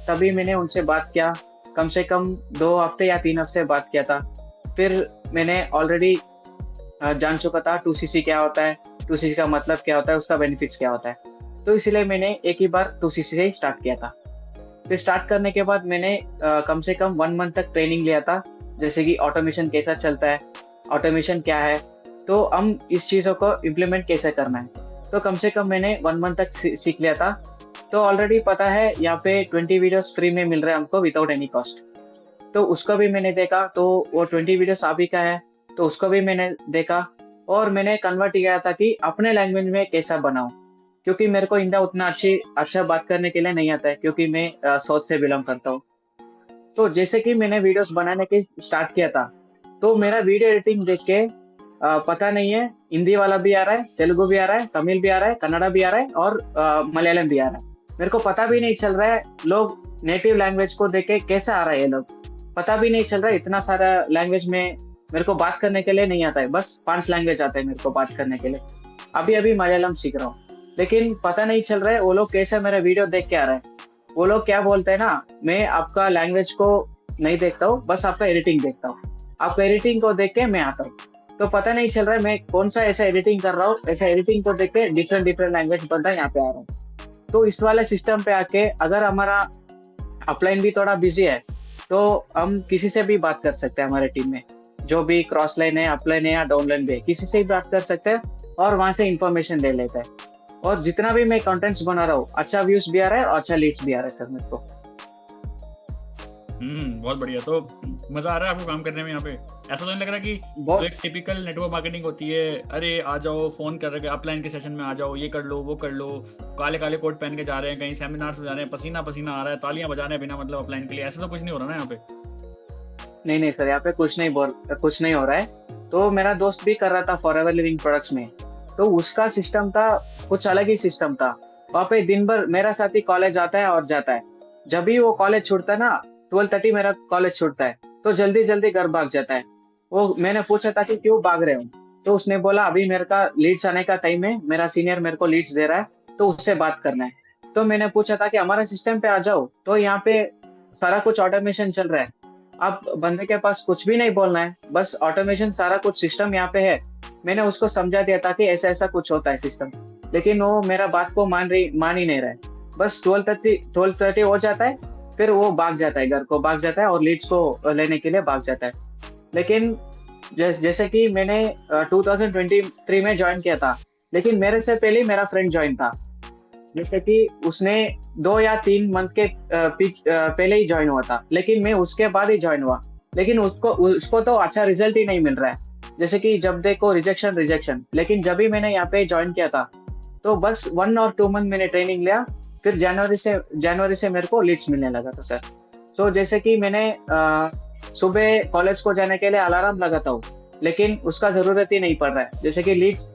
तभी मैंने उनसे बात किया, कम से कम 2 हफ्ते या 3 हफ्ते बात किया था। फिर मैंने ऑलरेडी जान चुका था 2CC क्या होता है, 2CC का मतलब क्या होता है, उसका बेनिफिट्स क्या होता है। तो इसलिए मैंने एक ही बार 2CC से ही स्टार्ट किया था। फिर स्टार्ट करने के बाद मैंने कम से कम 1 मंथ तक ट्रेनिंग लिया था, जैसे कि ऑटोमेशन कैसा चलता है, ऑटोमेशन क्या है, तो हम इस चीज़ों को इम्प्लीमेंट कैसे करना है। तो कम से कम मैंने 1 मंथ तक सीख लिया था। तो ऑलरेडी पता है यहाँ पे 20 वीडियोस फ्री में मिल रहे हैं हमको विदाउट एनी कॉस्ट। तो उसको भी मैंने देखा, तो वो 20 वीडियोस आप ही का है, तो उसको भी मैंने देखा और मैंने कन्वर्ट किया था कि अपने लैंग्वेज में कैसा बनाऊं, क्योंकि मेरे को हिंदी उतना अच्छा बात करने के लिए नहीं आता है, क्योंकि मैं साउथ से बिलोंग करता हूँ। तो जैसे कि मैंने वीडियोस बनाने के स्टार्ट किया था, तो मेरा वीडियो एडिटिंग देख के पता नहीं है, हिंदी वाला भी आ रहा है, तेलुगु भी आ रहा है, तमिल भी आ रहा है, कन्नड़ा भी आ रहा है और मलयालम भी आ रहा है। मेरे को पता भी नहीं चल रहा है लोग नेटिव लैंग्वेज को देख के कैसे आ रहा है, ये लोग पता भी नहीं चल रहा है। इतना सारा लैंग्वेज में मेरे को बात करने के लिए नहीं आता है, बस 5 लैंग्वेज आता है मेरे को बात करने के लिए। अभी मलयालम सीख रहा हूँ, लेकिन पता नहीं चल रहा है वो लोग कैसे मेरा वीडियो देख के आ रहा है। वो लोग क्या बोलते हैं ना, मैं आपका लैंग्वेज को नहीं देखता हूँ, बस आपका एडिटिंग देखता हूँ, आपका एडिटिंग को देख के मैं आता हूँ। तो पता नहीं चल रहा है मैं कौन सा ऐसा एडिटिंग कर रहा हूँ, ऐसा एडिटिंग को देख के डिफरेंट लैंग्वेज बंदा यहाँ पे आ रहा हूँ। तो इस वाले सिस्टम पे आके अगर हमारा अपलाइन भी थोड़ा बिजी है, तो हम किसी से भी बात कर सकते हैं। हमारे टीम में जो भी क्रॉस लाइन है, अपलाइन है या डाउनलाइन भी है, किसी से भी बात कर सकते हैं और वहां से इंफॉर्मेशन ले लेते हैं। और जितना भी मैं कंटेंट्स बना रहा हूँ, अच्छा व्यूज भी आ रहा है और अच्छा लीड्स भी आ रहा है सर मेरे को। बहुत बढ़िया। तो मजा आ रहा है आपको काम करने में यहाँ पे? ऐसा तो नहीं लग रहा कि बहुत जो एक टिपिकल नेटवर्क मार्केटिंग होती है, अरे आ जाओ, फोन कर रहे अपलाइन के सेशन में आ जाओ, ये कर लो वो कर लो, काले कोट पहन के जा रहे हैं, कहीं सेमिनार्स में जा रहे हैं, पसीना आ रहा है, तालियां बजा रहे हैं बिना मतलब अपलाइन के लिए, ऐसा तो कुछ नहीं हो रहा ना यहाँ पे? नहीं सर, यहाँ पे कुछ नहीं हो रहा है। तो मेरा दोस्त भी कर रहा था फॉरएवर लिविंग प्रोडक्ट्स में, तो उसका सिस्टम था कुछ अलग ही सिस्टम था। वहाँ पे दिन भर मेरा साथी कॉलेज आता है और जाता है। जब भी वो कॉलेज छूटता है ना, 12:30 मेरा कॉलेज छूटता है, तो जल्दी घर भाग जाता है। वो मैंने पूछा था कि क्यों भाग रहे हो, तो उसने बोला अभी मेरे का लीड्स आने का टाइम है, मेरा सीनियर मेरे को लीड्स दे रहा है, तो उससे बात करना है। तो मैंने पूछा था कि हमारा सिस्टम पे आ जाओ, तो यहाँ पे सारा कुछ ऑटोमेशन चल रहा है, आप बंदे के पास कुछ भी नहीं बोलना है, बस ऑटोमेशन सारा कुछ सिस्टम यहाँ पे है। मैंने उसको समझा दिया था कि ऐसा कुछ होता है सिस्टम, लेकिन वो मेरा बात को मान ही नहीं रहा है। बस 12:30 हो जाता है, फिर वो भाग जाता है, घर को भाग जाता है और लीड्स को लेने के लिए भाग जाता है। लेकिन जैसे कि मैंने 2023 में ज्वाइन किया था, लेकिन मेरे से पहले मेरा फ्रेंड ज्वाइन था, जैसे कि उसने 2 या 3 मंथ के पहले ही ज्वाइन हुआ था, लेकिन मैं उसके बाद ही ज्वाइन हुआ, लेकिन उसको तो अच्छा रिजल्ट ही नहीं मिल रहा है। जैसे कि जब देखो रिजेक्शन। लेकिन जब भी मैंने यहाँ पे ज्वाइन किया था, तो बस 1 और 2 मंथ मैंने ट्रेनिंग लिया, फिर जनवरी से मेरे को लीड्स मिलने लगा था सर। सो जैसे कि मैंने सुबह कॉलेज को जाने के लिए अलार्म लगाता हूँ, लेकिन उसका जरूरत ही नहीं पड़ रहा है। जैसे कि लीड्स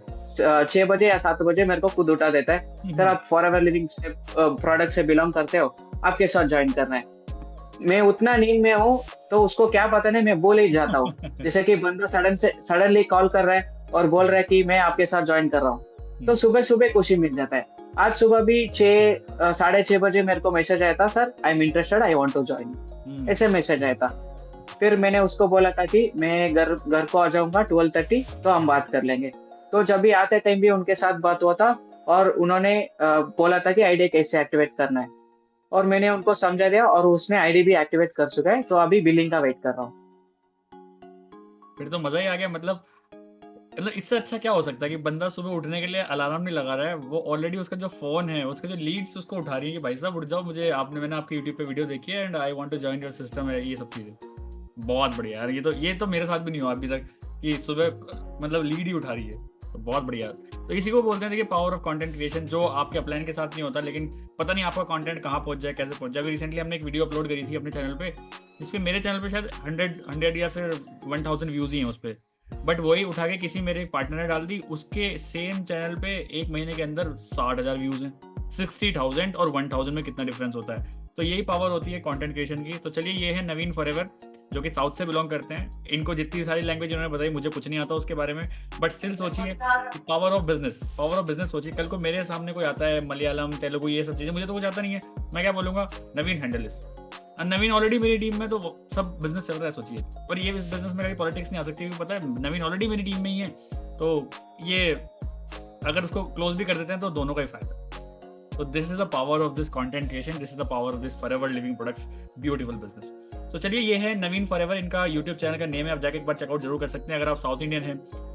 6 बजे या 7 बजे मेरे को खुद उठा देता है, सर आप फॉरएवर लिविंग प्रोडक्ट से बिलोंग करते हो, आपके साथ ज्वाइन करना है। मैं उतना नींद में हूँ, तो उसको क्या पता नहीं, मैं बोल ही जाता हूँ। जैसे कि बंदा सडनली कॉल कर रहा है और बोल रहा है कि मैं आपके साथ ज्वाइन कर रहा हूँ, तो सुबह खुशी मिल जाता है। आज सुबह भी 6-6:30 बजे मेरे को मैसेज आया था, sir I am interested, I want to join, ऐसे मैसेज आया था। फिर मैंने उसको बोला था कि मैं घर को आ जाऊंगा 12:30, तो हम बात कर लेंगे। तो जब भी आते टाइम भी उनके साथ बात हुआ था, और उन्होंने बोला था कि आईडी कैसे एक्टिवेट करना है, और मैंने उनको समझा दिया और उसने आईडी भी एक्टिवेट कर चुका है। तो अभी बिलिंग का वेट कर रहा हूँ। फिर तो मजा ही आ गया। मतलब इससे अच्छा क्या हो सकता है कि बंदा सुबह उठने के लिए अलार्म नहीं लगा रहा है, वो ऑलरेडी उसका जो फोन है, उसका जो लीड्स उसको उठा रही है कि भाई साहब उठ जाओ, मैंने आपकी यूट्यूब पे वीडियो देखी है and I want to join your system है, ये सब चीजें। बहुत बढ़िया यार, ये तो मेरे साथ भी नहीं हुआ अभी तक कि सुबह मतलब लीड ही उठा रही है, तो बहुत बढ़िया। तो इसी को बोलते हैं देखिए पावर ऑफ कंटेंट क्रिएशन, जो आपके अपलाइन के साथ नहीं होता, लेकिन पता नहीं आपका कंटेंट कहाँ पहुंच जाए, कैसे पहुंच जाए। अभी रिसेंटली हमने एक वीडियो अपलोड करी थी अपने चैनल पे इस पे मेरे चैनल पे शायद 100 या फिर 1000 व्यूज ही हैं उस पर, बट वही उठा के किसी मेरे एक पार्टनर ने डाल दी, उसके सेम चैनल पे 1 महीने के अंदर 60,000 व्यूज हैं। 60,000 और 1000 में कितना डिफरेंस होता है। तो यही पावर होती है कंटेंट क्रिएशन की। तो चलिए, ये है नवीन फॉरएवर जो कि साउथ से बिलोंग करते हैं। इनको जितनी सारी लैंग्वेज उन्होंने बताई, मुझे कुछ नहीं आता उसके बारे में, बट स्टिल सोचिए पावर ऑफ बिजनेस सोचिए। कल को मेरे सामने कोई आता है मलयालम, तेलुगु, ये सब चीज़ें, मुझे तो कुछ आता नहीं है, मैं क्या बोलूँगा, नवीन हैंडल इस। और नवीन ऑलरेडी मेरी टीम में, तो सब बिजनेस चल रहा है सोचिए। और ये इस बिजनेस में कभी पॉलिटिक्स नहीं आ सकती, क्योंकि पता है नवीन ऑलरेडी मेरी टीम में ही है। तो ये अगर उसको क्लोज भी कर देते हैं तो दोनों का ही फायदा। तो this is the power of this content creation, this is the power of this forever living products beautiful business. तो चलिए, ये है नवीन फॉरएवर, इनका यूट्यूब चैनल का नेम है, आप जाके एक बार चेकआउट जरूर कर सकते हैं। अगर आप साउथ इंडियन हैं,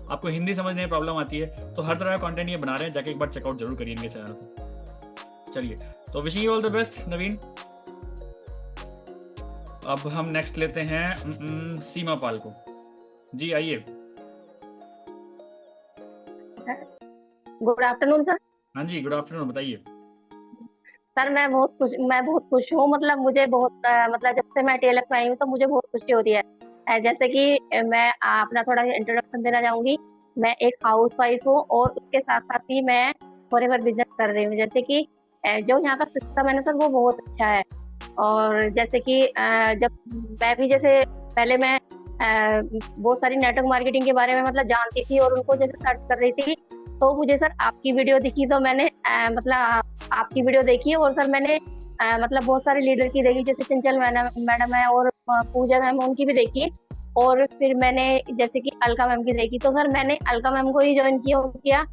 आपको हिंदी समझने में प्रॉब्लम आती है, तो हर तरह का कंटेंट ये बना रहे हैं, जाके एक बार चेकआउट जरूर करिए इनके चैनल को। चलिए, तो wishing you all the best Naveen. अब हम नेक्स्ट लेते हैं सीमा पाल को। जी आइए। Good afternoon sir. हाँ जी, गुड आफ्टरनून, बताइए। सर मैं बहुत खुश हूँ। मतलब मुझे बहुत मतलब जब से मैं टीएलएफ में आई हूँ तो मुझे बहुत खुशी हो रही है। जैसे कि मैं अपना थोड़ा इंट्रोडक्शन देना चाहूंगी। मैं एक हाउस वाइफ हूँ और उसके साथ साथ ही मैं फॉरएवर बिजनेस कर रही हूँ। जैसे कि जो यहाँ का सिस्टम है ना सर, वो बहुत अच्छा है। और जैसे कि जब मैं भी जैसे पहले मैं बहुत सारी नेटवर्क मार्केटिंग के बारे में मतलब जानती थी और उनको जैसे सर्च कर रही थी, तो मुझे सर आपकी वीडियो दिखी, तो मैंने मतलब आपकी वीडियो देखी और सर मैंने मतलब बहुत सारे लीडर की देखी, जैसे चंचल मैडम है और पूजा मैम, उनकी भी देखी। और फिर मैंने जैसे कि अलका मैम की देखी, तो सर मैंने अलका मैम को ही ज्वाइन किया।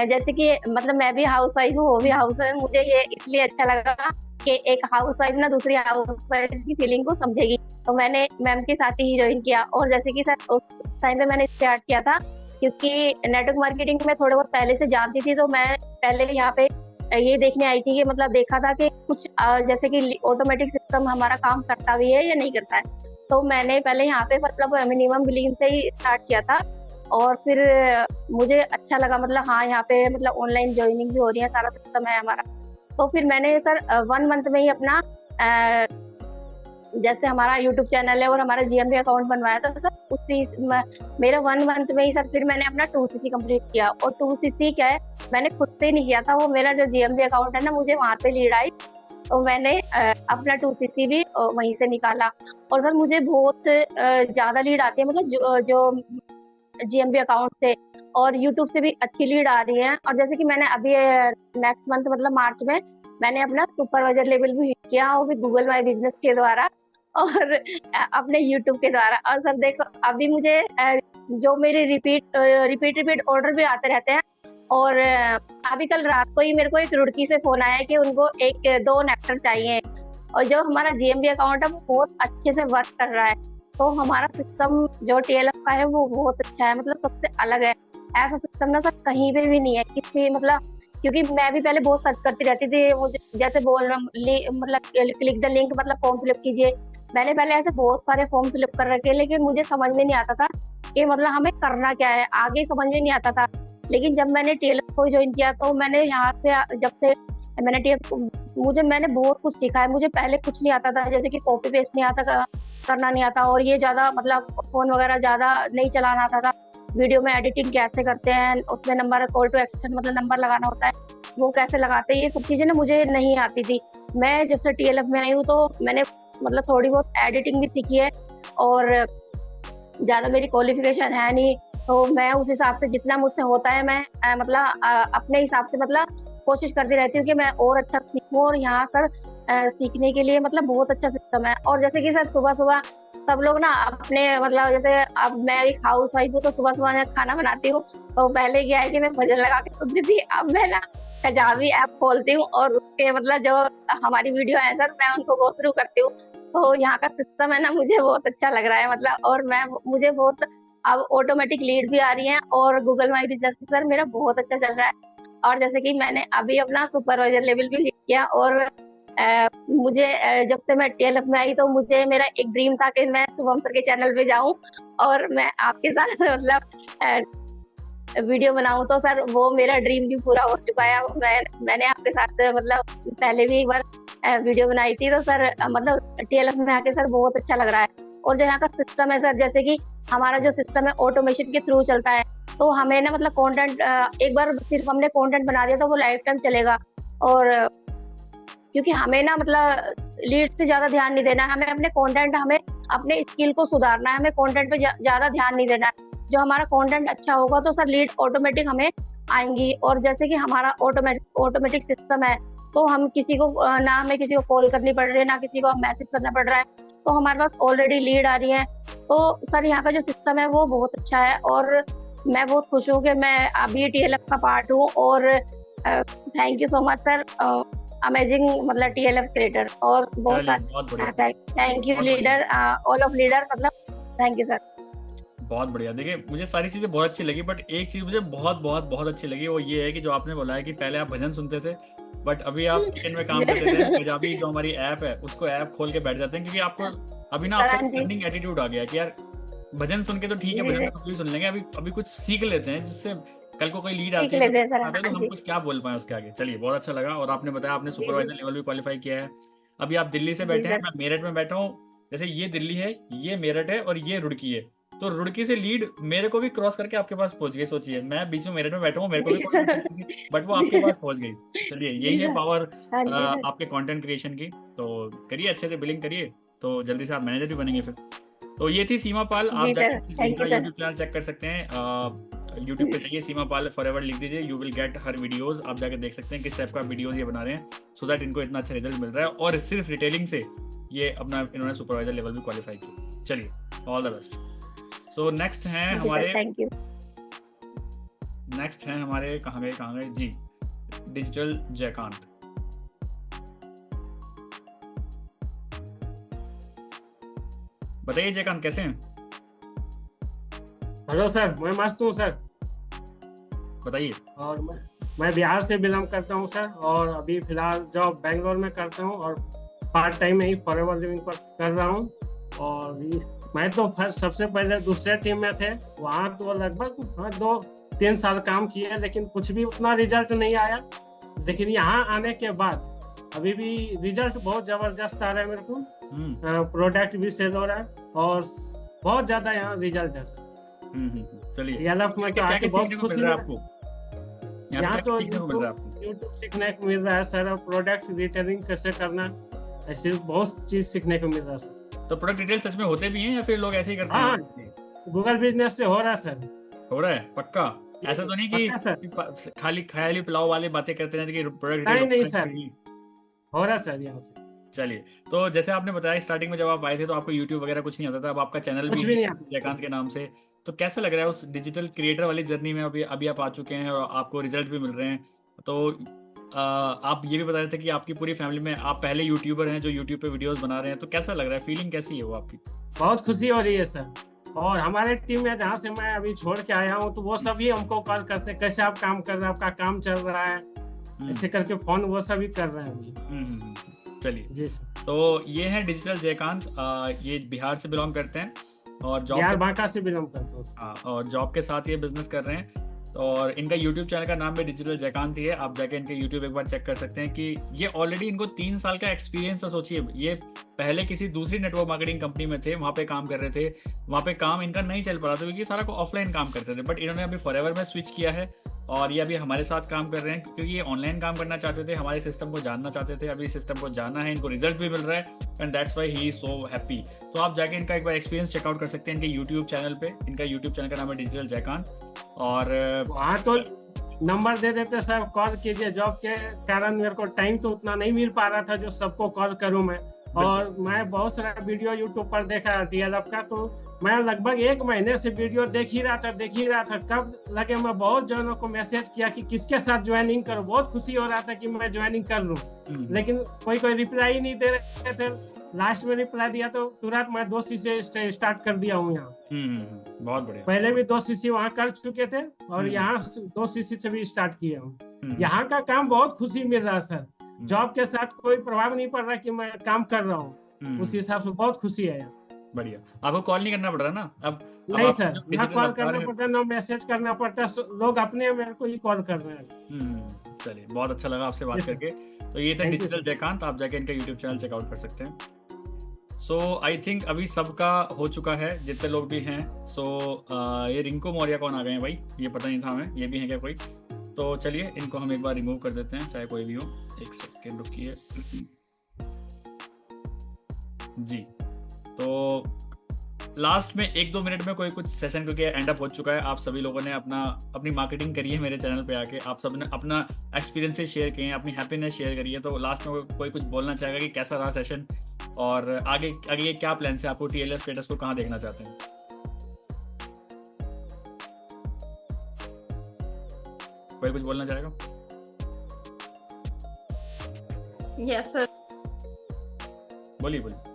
जैसे कि मतलब मैं भी हाउस वाइफ हूँ, वो भी हाउस वाइफ, मुझे ये इसलिए अच्छा लगा कि एक हाउस वाइफ ना दूसरी हाउस वाइफ की फीलिंग को समझेगी, तो मैंने मैम के साथ ही ज्वाइन किया। और जैसे कि सर उस टाइम पे मैंने स्टार्ट किया था, क्योंकि नेटवर्क मार्केटिंग में थोड़े बहुत पहले से जानती थी, तो मैं पहले यहाँ पे ये देखने आई थी कि मतलब देखा था कि कुछ जैसे कि ऑटोमेटिक सिस्टम हमारा काम करता भी है या नहीं करता है। तो मैंने पहले यहाँ पे मतलब मिनिमम बिलिंग से ही स्टार्ट किया था और फिर मुझे अच्छा लगा, मतलब हाँ यहाँ पे मतलब ऑनलाइन ज्वाइनिंग भी हो रही है, सारा सिस्टम है हमारा। तो फिर मैंने सर 1 मंथ में ही अपना जैसे हमारा यूट्यूब चैनल है और हमारा जीएमबी अकाउंट बनवाया था सर, उसी मेरा 1 मंथ में ही सर फिर मैंने अपना 2cc कंप्लीट किया। और 2cc क्या है, मैंने खुद से नहीं किया था, वो मेरा जो जीएमबी अकाउंट है ना, मुझे वहाँ पे लीड आई, तो मैंने अपना 2cc भी वहीं से निकाला। और सर मुझे बहुत ज़्यादा लीड आती है, मतलब जो जीएमबी अकाउंट से और यूट्यूब से भी अच्छी लीड आ रही है। और जैसे कि मैंने अभी नेक्स्ट मंथ मतलब मार्च में मैंने अपना सुपरवाइजर लेवल भी हिट किया, वो भी गूगल माई बिजनेस के द्वारा और अपने यूट्यूब के द्वारा। और सर देखो, अभी मुझे जो मेरे रिपीट ऑर्डर भी आते रहते हैं। और अभी कल रात को ही मेरे को एक रुड़की से फोन आया कि उनको 2 नेक्टर चाहिए, और जो हमारा जीएमबी अकाउंट है वो बहुत अच्छे से वर्क कर रहा है। तो हमारा सिस्टम जो टीएलएफ का है वो बहुत अच्छा है, मतलब सबसे अलग है। ऐसा सिस्टम ना सर कहीं पे भी नहीं है किसी, मतलब क्योंकि मैं भी पहले बहुत सर्च करती रहती थी, वो जैसे बोल मतलब क्लिक द लिंक, मतलब फॉर्म फिलअप कीजिए। मैंने पहले ऐसे बहुत सारे फॉर्म फिलअप कर रखे, लेकिन मुझे समझ में नहीं आता था कि मतलब हमें करना क्या है, आगे समझ में नहीं आता था। लेकिन जब मैंने टीएलएफ को ज्वाइन किया, तो मैंने यहाँ से जब से मैंने मैंने बहुत कुछ सीखा है। मुझे पहले कुछ नहीं आता था, जैसे कि कॉपी पेस्ट नहीं आता, करना नहीं आता, और ये ज़्यादा मतलब फोन वगैरह ज़्यादा नहीं चलाना आता था। वीडियो में एडिटिंग कैसे करते हैं, उसमें नंबर कॉल टू एक्शन मतलब नंबर लगाना होता है, वो कैसे लगाते हैं, ये सब चीज़ें ना मुझे नहीं आती थी। मैं जब से टीएलएफ में आई हूँ तो मैंने मतलब थोड़ी बहुत एडिटिंग भी सीखी है, और ज़्यादा मेरी क्वालिफिकेशन है नहीं, तो मैं उस हिसाब से जितना मुझसे होता है मैं मतलब अपने हिसाब से मतलब कोशिश करती रहती हूँ कि मैं और अच्छा सीखूँ। और यहाँ पर सीखने के लिए मतलब बहुत अच्छा सिस्टम है। और जैसे कि सर सुबह सुबह सब लोग ना अपने मतलब जैसे अब मैं एक हाउस वाइफ हूँ, तो सुबह सुबह खाना बनाती हूँ, तो पहले क्या है कि मैं भजन लगा के सुनती थी, अब मैं ना कजावी ऐप खोलती हूँ और उसके मतलब जो हमारी वीडियो है सर मैं उनको गो थ्रू करती हूँ। तो यहाँ का सिस्टम है ना मुझे बहुत अच्छा लग रहा है, मतलब और मुझे बहुत अब ऑटोमेटिक लीड भी आ रही है, और गूगल माई बिजनेस सर मेरा बहुत अच्छा चल रहा है। और जैसे कि मैंने अभी अपना सुपरवाइजर लेवल भी लिख किया, और मुझे जब से मैं टीएलएफ में आई तो मुझे मेरा एक ड्रीम था कि मैं शुभम सर के चैनल पे जाऊं और मैं आपके साथ मतलब वीडियो बनाऊं, तो सर वो मेरा ड्रीम भी पूरा हो चुका है। मैंने आपके साथ मतलब पहले भी एक बार वीडियो बनाई थी, तो सर मतलब टीएलएफ में आके सर बहुत अच्छा लग रहा है। और जो यहाँ का सिस्टम है सर, जैसे कि हमारा जो सिस्टम है ऑटोमेशन के थ्रू चलता है, तो हमें ना मतलब कंटेंट एक बार सिर्फ हमने कंटेंट बना दिया तो वो लाइफ टाइम चलेगा। और क्योंकि हमें ना मतलब लीड पे ज्यादा ध्यान नहीं देना है, हमें अपने कंटेंट, हमें अपने स्किल को सुधारना है, हमें कंटेंट पे ज्यादा ध्यान नहीं देना है। जो हमारा कंटेंट अच्छा होगा तो सर लीड ऑटोमेटिक हमें आएंगी। और जैसे कि हमारा ऑटोमेटिक सिस्टम है, तो हम किसी को ना हमें किसी को कॉल करनी पड़ रही है, ना किसी को मैसेज करना पड़ रहा है, तो हमारे पास ऑलरेडी लीड आ रही है। तो सर यहाँ का जो सिस्टम है वो बहुत अच्छा है, और मैं बहुत खुश हूँ कि मैं अभी टीएलएफ का पार्ट हूँ। और thank you so much sir, amazing मतलब टीएलएफ क्रिएटर। और बहुत बढ़िया, थैंक यू बहुत लीडर, ऑल ऑफ लीडर, मतलब थैंक यू सर। बहुत बढ़िया। देखिए, मुझे सारी चीज़ें बहुत अच्छी लगी, बट एक चीज़ मुझे बहुत बहुत बहुत अच्छी लगी, वो ये है कि जो आपने बोला है कि पहले आप भजन सुनते थे, बट अभी आप किचन में काम करते थे, पंजाबी जो हमारी ऐप है उसको ऐप खोल के बैठ जाते हैं, क्योंकि आपको अभी ना आपका लर्निंग एटीट्यूड आ गया कि यार भजन सुन के तो ठीक है, भजन तो भी सुन लेंगे, अभी कुछ सीख लेते हैं, जिससे कल को कोई लीड आती है तो हम कुछ क्या बोल पाए उसके आगे। चलिए, बहुत अच्छा लगा। और आपने बताया आपने सुपरवाइजर लेवल भी क्वालिफाई किया है। अभी आप दिल्ली से बैठे हैं, मैं मेरठ में बैठा हूँ। जैसे ये दिल्ली है, ये मेरठ है, और ये रुड़की है, तो रुड़की से लीड मेरे को भी क्रॉस करके आपके पास पहुंच गई। सोचिए, मैं बीच में मेरठ में बैठा हूँ, मेरे को भी कॉल कर सकती थी, बट वो आपके पास पहुंच गई। चलिए, यही है पावर आपके कंटेंट क्रिएशन की। तो करिए, अच्छे से बिलिंग करिए, तो जल्दी से आप मैनेजर भी बनेंगे फिर। तो ये थी सीमा पाल। आप जाकर इनका यूट्यूब चैनल चेक कर सकते हैं। यूट्यूब पे जाइए, सीमा पाल फॉरएवर लिख दीजिए, you will get her videos. आप जाकर देख सकते हैं किस टाइप का वीडियोस ये बना रहे हैं, सो दैट इनको इतना अच्छा रिजल्ट मिल रहा है, और सिर्फ रिटेलिंग से ये अपना इन्होंने सुपरवाइजर लेवल भी क्वालिफाई किया। चलिए, all the best. So next हैं हमारे कहाँ गए जी, डिजिटल जयकांत। बताइए जयकांत, कैसे हैं? हेलो सर, मैं मस्त हूँ सर। बताइए। और मैं बिहार से बिलोंग करता हूँ सर, और अभी फिलहाल जॉब बेंगलोर में करता हूँ, और पार्ट टाइम में ही फॉरएवर लिविंग पर कर रहा हूँ। और मैं तो सबसे पहले दूसरे टीम में थे, वहाँ तो लगभग 2-3 साल काम किए, लेकिन कुछ भी उतना रिजल्ट नहीं आया। लेकिन यहाँ आने के बाद अभी भी रिजल्ट बहुत जबरदस्त आ रहा है मेरे को। प्रोडक्ट भी सेल हो रहा है, और बहुत ज्यादा यहाँ रिजल्ट है सर। चलिए, में तो आके बहुत खुशी है आपको। यहाँ तो यूट्यूब सीखने को मिल रहा है सर, और प्रोडक्ट रिटेलिंग कैसे करना, ऐसे बहुत चीज सीखने को मिल रहा है सर। तो प्रोडक्ट डिटेल सच में होते भी हैं या फिर लोग ऐसे ही करते हैं? गूगल बिजनेस से हो रहा है सर। हो रहा है पक्का? ऐसा तो नहीं कि खाली ख्याली पुलाव वाले बातें करते रहते कि प्रोडक्ट नहीं सर, हो रहा सर यहाँ से। चलिए, तो जैसे आपने बताया स्टार्टिंग में जब आप आए थे तो आपको यूट्यूब वगैरह कुछ नहीं आता था, अब आपका चैनल भी जयकांत के नाम से, तो कैसा लग रहा है उस डिजिटल क्रिएटर वाली जर्नी में? अभी आप आ चुके हैं और आपको रिजल्ट भी मिल रहे हैं। तो आप ये भी बता रहे थे कि आपकी पूरी फैमिली में आप पहले यूट्यूबर हैं जो यूट्यूब पे वीडियोस बना रहे हैं, तो कैसा लग रहा है? फीलिंग कैसी है वो आपकी? बहुत खुशी हो रही है सर। और हमारे टीम में जहाँ से मैं अभी छोड़ के आया हूँ, तो वो सभी हमको कॉल करते हैं, कैसे आप काम कर रहे हैं, आपका काम चल रहा है, ऐसे करके फोन वो सभी कर रहे हैं अभी। चलिए जी सर। तो ये है डिजिटल जयकांत, ये बिहार से बिलोंग करते हैं, और बिहार बांका से बिलोंग करते हैं, और जॉब के साथ ये बिजनेस कर रहे हैं। और इनका यूट्यूब चैनल का नाम भी डिजिटल जयकांत ही है। आप जाके इनके यूट्यूब एक बार चेक कर सकते हैं कि ये ऑलरेडी इनको 3 साल का एक्सपीरियंस है। सोचिए, ये पहले किसी दूसरी नेटवर्क मार्केटिंग कंपनी में थे, वहाँ पे काम कर रहे थे, वहाँ पे काम इनका नहीं चल पा रहा था क्योंकि सारा को ऑफलाइन काम करते थे, बट इन्होंने अभी फॉरएवर में स्विच किया है, और ये अभी हमारे साथ काम कर रहे हैं क्योंकि ये ऑनलाइन काम करना चाहते थे, हमारे सिस्टम को जानना चाहते थे। अभी सिस्टम को जाना है, इनको रिजल्ट भी मिल रहा है, and that's why he is so happy. तो आप जाके इनका एक बार एक्सपीरियंस चेकआउट कर सकते हैं इनके यूट्यूब चैनल पे। इनका यूट्यूब चैनल का नाम है डिजिटल जयकांत, और वहाँ तो नंबर दे देते सर, कॉल कीजिए। जॉब के कारण मेरे को टाइम तो उतना नहीं मिल पा रहा था जो सबको कॉल करूं मैं, और मैं बहुत सारा वीडियो यूट्यूब पर देखा टीएलएफ का, तो मैं लगभग 1 महीने से वीडियो देख ही रहा था। कब लगे मैं बहुत जनों को मैसेज किया कि किसके साथ ज्वाइनिंग करूं, बहुत खुशी हो रहा था कि मैं ज्वाइनिंग कर लूं, लेकिन कोई रिप्लाई नहीं दे रहे थे। लास्ट में रिप्लाई दिया तो तुरंत मैं 2 सीसी स्टार्ट कर दिया हूँ यहाँ। बहुत बढ़िया। पहले भी 2 सीसी वहाँ कर चुके थे, और यहाँ 2 सीसी से भी स्टार्ट किया हूँ। यहाँ का काम बहुत खुशी मिल रहा है सर। जॉब के साथ कोई प्रभाव नहीं पड़ रहा कि मैं काम कर रहा हूँ, उस हिसाब से बहुत खुशी है। बढ़िया। आपको कॉल नहीं करना पड़ रहा ना अब नहीं आप सर, जो ना डिजिटल कॉल अवतार करना है। पड़ता है ना मैसेज करना पड़ता है, लोग अपने मेरे को ही कॉल कर रहे हैं। चलिए बहुत अच्छा लगा आपसे बात Yes, sir. करके। तो ये थे Thank you, digital sir. Jaikant, आप जाके इनका यूट्यूब चैनल चेकआउट कर सकते हैं। सो आई थिंक अभी सबका हो चुका है जितने लोग भी हैं। सो ये रिंकू मौर्य कौन आ गए हैं भाई, ये पता नहीं था हमें, ये भी है क्या कोई? तो चलिए इनको हम एक बार रिमूव कर देते हैं, चाहे कोई भी हो। एक सेकेंड रुकिए जी। तो लास्ट में 1-2 मिनट में कोई कुछ सेशन, क्योंकि एंड अप हो चुका है। आप सभी लोगों ने अपनी मार्केटिंग करी है मेरे चैनल पे आके, आप सब ने अपना एक्सपीरियंसेस शेयर किए हैं, अपनी हैप्पीनेस शेयर करी है। तो लास्ट में कोई कुछ बोलना चाहेगा कि कैसा रहा सेशन और आगे आगे क्या प्लान है, आपको TLF स्टेटस को कहाँ देखना चाहते हैं? कोई कुछ बोलना चाहेगा? Yes sir. बोलिए बोलिए।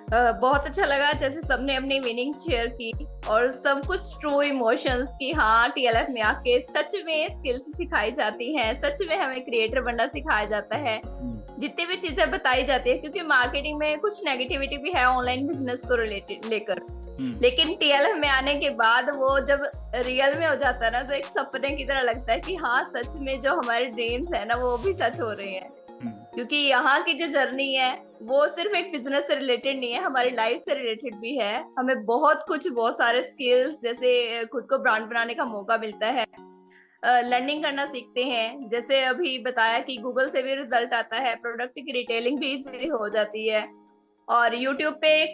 बहुत अच्छा लगा जैसे सबने अपनी मीनिंग शेयर की और सब कुछ ट्रू इमोशंस की। हाँ, TLF में आके सच में स्किल्स सिखाई जाती हैं, सच में हमें क्रिएटर बनना सिखाया जाता है, जितनी भी चीजें बताई जाती है। क्योंकि मार्केटिंग में कुछ नेगेटिविटी भी है ऑनलाइन बिजनेस को रिलेटेड लेकर, लेकिन TLF में आने के बाद वो जब रियल में हो जाता है ना, तो एक सपने की तरह लगता है कि हाँ सच में जो हमारे ड्रीम्स है ना वो भी सच हो रहे हैं। क्योंकि यहाँ की जो जर्नी है वो सिर्फ एक बिजनेस से रिलेटेड नहीं है, हमारी लाइफ से रिलेटेड भी है। हमें बहुत सारे स्किल्स, जैसे खुद को ब्रांड बनाने का मौका मिलता है, लर्निंग करना सीखते हैं। जैसे अभी बताया कि गूगल से भी रिजल्ट आता है, प्रोडक्ट की रिटेलिंग भी इजीली हो जाती है। और यूट्यूब पे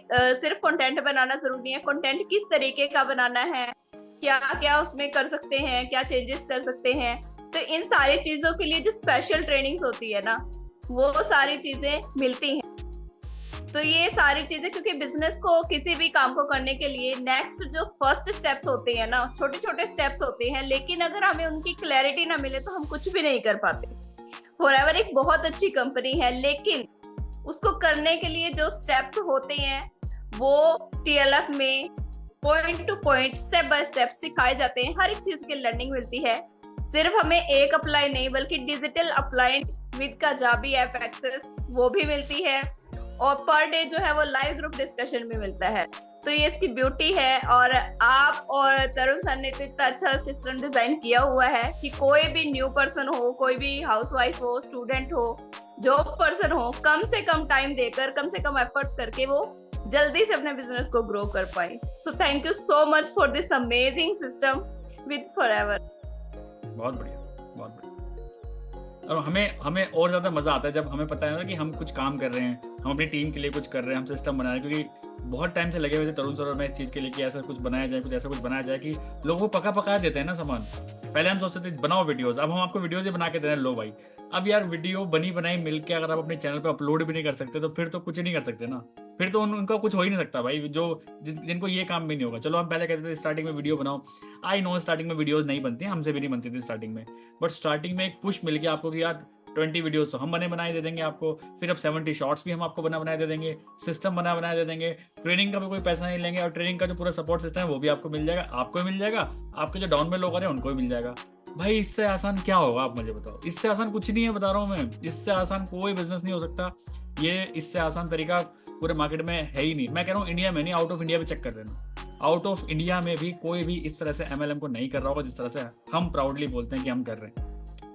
सिर्फ कंटेंट बनाना जरूरी नहीं है, कंटेंट किस तरीके का बनाना है, क्या क्या उसमें कर सकते हैं, क्या चेंजेस कर सकते हैं। तो इन सारी चीजों के लिए जो स्पेशल ट्रेनिंग्स होती है ना, वो सारी चीजें मिलती हैं। तो ये सारी चीजें, क्योंकि बिजनेस को किसी भी काम को करने के लिए नेक्स्ट जो फर्स्ट स्टेप्स होते हैं ना, छोटे छोटे स्टेप्स होते हैं, लेकिन अगर हमें उनकी क्लैरिटी ना मिले तो हम कुछ भी नहीं कर पाते। फॉरएवर एक बहुत अच्छी कंपनी है, लेकिन उसको करने के लिए जो स्टेप्स होते हैं वो TLF में point two point, step by step सिखाए जाते हैं। हर एक चीज की लर्निंग मिलती है। सिर्फ हमें एक अप्लाई नहीं, बल्कि digital applied with Kajabi app access वो भी मिलती है। और पर डे जो है वो लाइव ग्रुप डिस्कशन भी मिलता है। तो ये इसकी ब्यूटी है। और आप और तरुण सर ने तो इतना अच्छा सिस्टम डिजाइन किया हुआ है कि कोई भी न्यू पर्सन हो, कोई भी हाउसवाइफ हो, स्टूडेंट हो, जॉब पर्सन हो, कम से कम टाइम देकर, कम से कम एफर्ट्स करके वो जल्दी से अपने बिजनेस को ग्रो कर पाए। सो thank you so much for this amazing system with forever. बहुत बढ़िया, बहुत बढ़िया। और हमें और ज़्यादा मज़ा आता है जब हमें पता है ना कि हम कुछ काम कर रहे हैं, हम अपनी टीम के लिए कुछ कर रहे हैं, हम सिस्टम बना रहे हैं। क्योंकि बहुत टाइम से लगे हुए थे तरुण सर और मैं इस चीज़ के लिए कि ऐसा कुछ बनाया जाए, कुछ ऐसा कुछ बनाया जाए कि लोगों को पका देते हैं ना सामान। पहले हम सोचते थे बनाओ वीडियोज़, अब हम आपको वीडियोज़ ही बना के दे रहे हैं, लो भाई। अब यार वीडियो बनी बनाई मिल के अगर आप अपने चैनल पे अपलोड भी नहीं कर सकते तो फिर तो कुछ नहीं कर सकते ना, फिर तो उनका कुछ हो ही नहीं सकता भाई, जिनको ये काम भी नहीं होगा। चलो हम पहले कहते थे स्टार्टिंग में वीडियो बनाओ, आई नो स्टार्टिंग में वीडियोज नहीं बनती, हमसे भी नहीं बनती थी स्टार्टिंग में, बट स्टार्टिंग में एक पुश मिल गया आपको कि यार 20 वीडियोस तो हम बनाए दे देंगे आपको, फिर अब 70 शॉर्ट्स भी हम आपको बनाए दे देंगे, सिस्टम बनाए दे देंगे, ट्रेनिंग का भी कोई पैसा नहीं लेंगे और ट्रेनिंग का जो पूरा सपोर्ट सिस्टम है वो भी आपको मिल जाएगा, आपको भी मिल जाएगा, आपके जो डाउन में लोग आ रहे हैं उनको भी मिल जाएगा। भाई इससे आसान क्या होगा, आप मुझे बताओ। इससे आसान कुछ नहीं है, बता रहा हूँ मैं, इससे आसान कोई बिजनेस नहीं हो सकता। ये इससे आसान तरीका पूरे मार्केट में है ही नहीं। मैं कह रहा हूँ इंडिया में नहीं, आउट ऑफ इंडिया भी चेक कर लेना। आउट ऑफ इंडिया में भी कोई भी इस तरह से MLM को नहीं कर रहा होगा जिस तरह से हम प्राउडली बोलते हैं कि हम कर रहे हैं,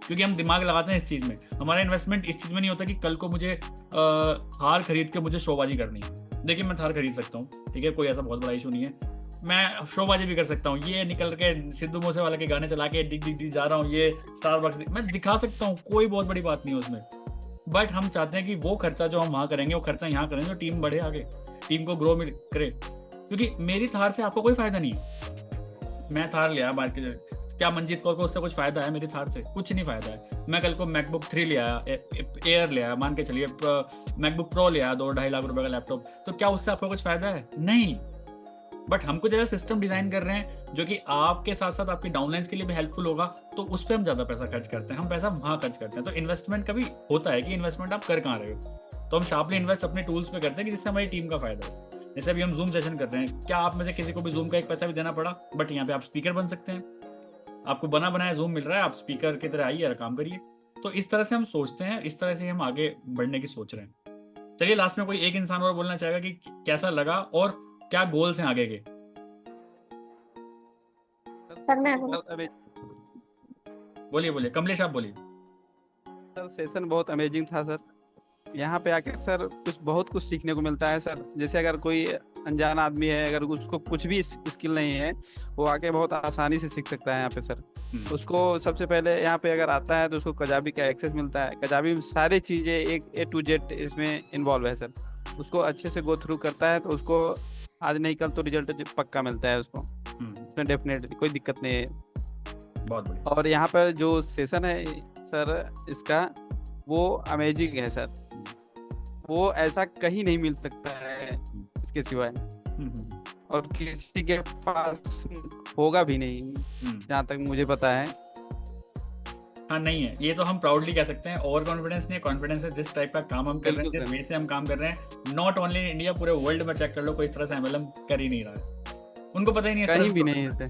क्योंकि हम दिमाग लगाते हैं इस चीज़ में। हमारा इन्वेस्टमेंट इस चीज़ में नहीं होता कि कल को मुझे थार खरीद के मुझे शोबाजी करनी है। देखिए मैं थार खरीद सकता हूँ, ठीक है, कोई ऐसा बहुत बड़ा इशू नहीं है, मैं शोबाजी भी कर सकता हूँ। ये निकल के सिद्धू मूसेवाला के गाने चला के डिग डिग डिग जा रहा हूँ, ये स्टारबक्स मैं दिखा सकता हूँ, कोई बहुत बड़ी बात नहीं है उसमें। बट हम चाहते हैं कि वो खर्चा जो हम वहाँ करेंगे वो खर्चा यहाँ करें, जो टीम बढ़े आगे, टीम को ग्रो करे। क्योंकि मेरी थार से आपको कोई फायदा नहीं है। मैं थार लिया मार्केट, क्या मंजीत कौर को उससे कुछ फायदा है? मेरी थार से कुछ नहीं फायदा है। मैं कल को मैकबुक 3 ले आया, एयर ले आया, मान के चलिए मैकबुक प्रो ले आया 2-2.5 लाख रुपए का लैपटॉप, तो क्या उससे आपको कुछ फायदा है? नहीं। बट हमको जैसा सिस्टम डिजाइन कर रहे हैं जो कि आपके साथ साथ आपकी डाउनलाइंस के लिए भी हेल्पफुल होगा, तो उस पर हम ज्यादा पैसा खर्च करते हैं, हम पैसा वहाँ खर्च करते हैं। तो इन्वेस्टमेंट कभी होता है कि इन्वेस्टमेंट आप कर कहाँ रहे हो, तो हम शार्पली इन्वेस्ट अपने टूल्स पे करते हैं कि जिससे हमारी टीम का फायदा हो। जैसे अभी हम जूम सेशन कर रहे हैं, क्या आप में से किसी को भी जूम का एक पैसा भी देना पड़ा? बट यहाँ पे आप स्पीकर बन सकते हैं, आपको बना बनाया जूम मिल रहा है, आप स्पीकर की तरह आइए और काम करिए। तो इस तरह से हम सोचते हैं, इस तरह से हम आगे बढ़ने की सोच रहे हैं। चलिए लास्ट में कोई एक इंसान और बोलना चाहेगा कि कैसा लगा और क्या गोल्स हैं आगे के? सर मैं बोलिए कमलेश, आप बोलिए। सर सेशन बहुत अमेजिंग था सर। यहाँ पे आके सर बहुत कुछ सीखने को मिलता है सर। जैसे अगर कोई अनजान आदमी है, अगर उसको कुछ भी स्किल नहीं है, वो आके बहुत आसानी से सीख सकता है यहाँ पे सर। उसको सबसे पहले यहाँ पे अगर आता है तो उसको कजाबी का एक्सेस मिलता है। कजाबी में सारी चीज़ें एक A to Z इसमें इन्वॉल्व है सर। उसको अच्छे से गो थ्रू करता है तो उसको आज नहीं कल तो रिजल्ट पक्का मिलता है उसको, उसमें डेफिनेटली कोई दिक्कत नहीं है। बहुत बढ़िया। और यहाँ पर जो सेशन है सर इसका, वो अमेजिंग है सर। वो ऐसा कहीं नहीं मिल सकता है इसके सिवाय, और किसी के पास होगा भी नहीं जहाँ तक मुझे पता है। हाँ, नहीं है, ये तो हम प्राउडली कह सकते हैं। ओवर कॉन्फिडेंस नहीं है, कॉन्फिडेंस है। जिस टाइप का काम हम कर रहे हैं, जिस वे से हम काम कर रहे हैं, नॉट ओनली इन इंडिया, पूरे वर्ल्ड में चेक कर लो, कोई इस तरह से MLM कर ही नहीं रहा है। उनको पता ही नहीं है, कहीं भी नहीं है इसे।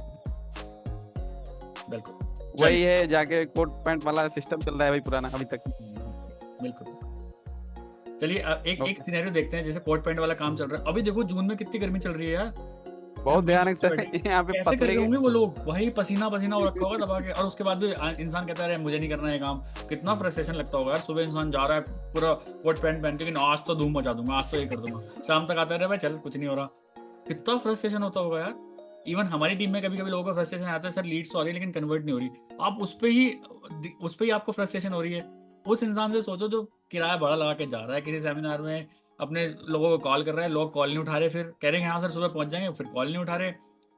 बिल्कुल वही है, जाके कोट पैंट वाला सिस्टम चल रहा है भाई पुराना अभी तक। बिल्कुल। चलिए एक सिनेरियो देखते हैं, जैसे कोट पैंट वाला काम चल रहा है। अभी देखो जून में कितनी गर्मी चल रही है यार, बहुत भयानक सर। यहाँ पे कैसे कर रहे होंगे वो लोग, वही पसीना हो रखा होगा दबा के, और उसके बाद भी इंसान कहता है मुझे नहीं करना है काम। कितना फ्रस्ट्रेशन लगता होगा यार। सुबह इंसान जा रहा है पूरा कोट पैंट पहन के, लेकिन आज तो धूम मचा दूंगा, आज तो ये कर दूंगा। शाम तक आता है भाई चल कुछ नहीं हो रहा। कितना फ्रस्ट्रेशन होता होगा यार। इवन हमारी टीम में कभी कभी लोगों को फ्रस्ट्रेशन आता है, सर लीड्स तो आ रही है लेकिन कन्वर्ट नहीं हो रही। आप उस पे ही आपको फ्रस्ट्रेशन हो रही है। उस इंसान से सोचो जो किराया भाड़ा लगा के जा रहा है किसी सेमिनार में, अपने लोगों को कॉल कर रहा है, लोग कॉल नहीं उठा रहे, फिर कह रहे हैं हाँ सर सुबह पहुंच जाएंगे, फिर कॉल नहीं उठा रहे,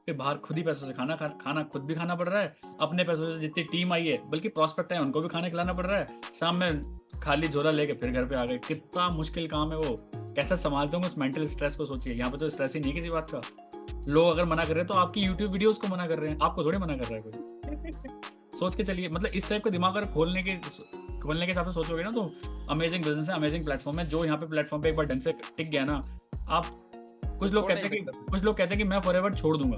फिर बाहर खुद ही पैसों से खाना खुद भी खाना पड़ रहा है, अपने पैसों से जितनी टीम आई है, बल्कि प्रॉस्पेक्ट है उनको भी खाना खिलाना पड़ रहा है, शाम में खाली झोला लेके फिर घर पे आ गए। कितना मुश्किल काम है वो, कैसे संभालते होंगे उस मेंटल स्ट्रेस को। सोचिए, यहाँ पे तो स्ट्रेस ही नहीं किसी बात का। लोग अगर मना कर रहे हैं तो आपकी यूट्यूब वीडियोस को मना कर रहे हैं, आपको थोड़ी मना कर रहा है कोई। सोच के चलिए, मतलब इस टाइप का दिमाग अगर खोलने के हिसाब से सोचोगे ना, तो अमेजिंग बिजनेस है, अमेजिंग प्लेटफॉर्म है। जो यहाँ पे प्लेटफॉर्म पे एक बार ढंग से टिक गया ना, आप कुछ लोग कहते हैं कि मैं फॉरएवर छोड़ दूंगा,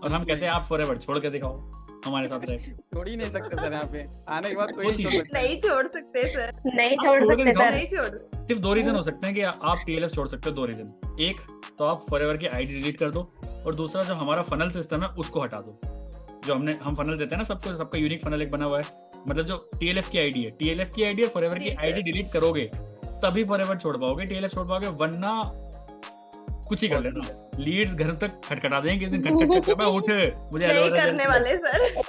और हम कहते हैं आप फॉरएवर छोड़ के दिखाओ हमारे साथ रह। छोड़ ही नहीं सकते सर, यहाँ पे आने के बाद कोई नहीं छोड़ सकते सर, नहीं छोड़ सकते सर, नहीं छोड़। सिर्फ 2 रीजन हो सकते हैं कि आप TLS छोड़ सकते हो। 2 रीजन, एक तो आप फॉरएवर की आईडी डिलीट कर दो, और दूसरा जो हमारा फनल सिस्टम है उसको हटा दो। जो हम फनल देते हैं ना सबको, सबका यूनिक फनल एक बना हुआ है। मतलब जो TLF की आईडी है, फॉरएवर की आईडी डिलीट करोगे तभी फॉरएवर छोड़ पाओगे, TLF छोड़ पाओगे, वरना कुछ ही कर लेना। लीड्स घर तक खटखटा देंगे किस दिन, खटखट मैं उठ मुझे नहीं करने वाले सर।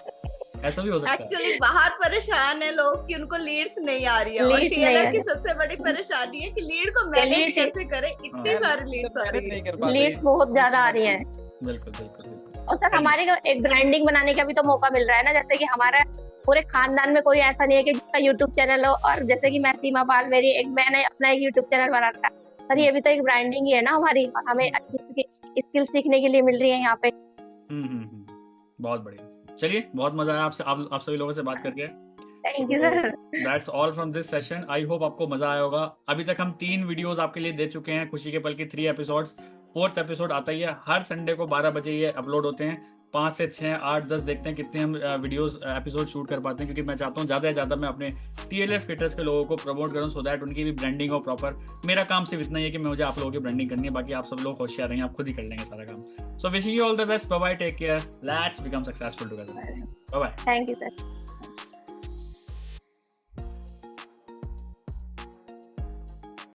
ऐसा भी हो सकता है। एक्चुअली बाहर परेशान है लोग कि उनको लीड्स नहीं आ रही है, और TLF की सबसे बड़ी परेशानी है कि लीड को मैनेज कैसे करें। इतनी सारी लीड्स आ रही है, लीड्स बहुत ज्यादा आ रही है। बिल्कुल। और सर हमारे को एक ब्रांडिंग बनाने का भी तो मौका मिल रहा है ना। जैसे कि हमारा पूरे खानदान में कोई ऐसा नहीं है कि जिसका यूट्यूब चैनल हो, और जैसे कि मैं सीमा पाल, मैंने अपना एक यूट्यूब चैनल बना रखा है सर। ये भी तो एक ब्रांडिंग ही है ना हमारी, और हमें अच्छी स्किल सीखने के लिए मिल रही है यहाँ पे। बहुत बढ़िया। चलिए, बहुत मजा आया आपसे, आप सभी लोगों से बात करके। Thank you sir. That's all from this session. I hope आपको मजा आया होगा। अभी तक हम 3 वीडियोस आपके लिए दे चुके हैं, खुशी के पल की 3 एपिसोड्स। 4th एपिसोड आता ही है हर संडे को 12 बजे ये अपलोड होते हैं। 5 से 6, 8, 10 देखते हैं कितने हम वीडियोस एपिसोड शूट कर पाते हैं, क्योंकि मैं चाहता हूँ ज़्यादा से ज़्यादा मैं अपने TLF क्रिएटर्स के लोगों को प्रमोट करूँ, सो दैट उनकी भी ब्रांडिंग हो प्रॉपर। मेरा काम सिर्फ इतना ही है कि मुझे आप लोगों की ब्रांडिंग करनी है, बाकी आप सब लोग होशियार रहेंगे, आप खुद ही कर लेंगे सारा काम। So wishing you all the best, bye bye, take care, let's become successful together, bye bye. Thank you sir.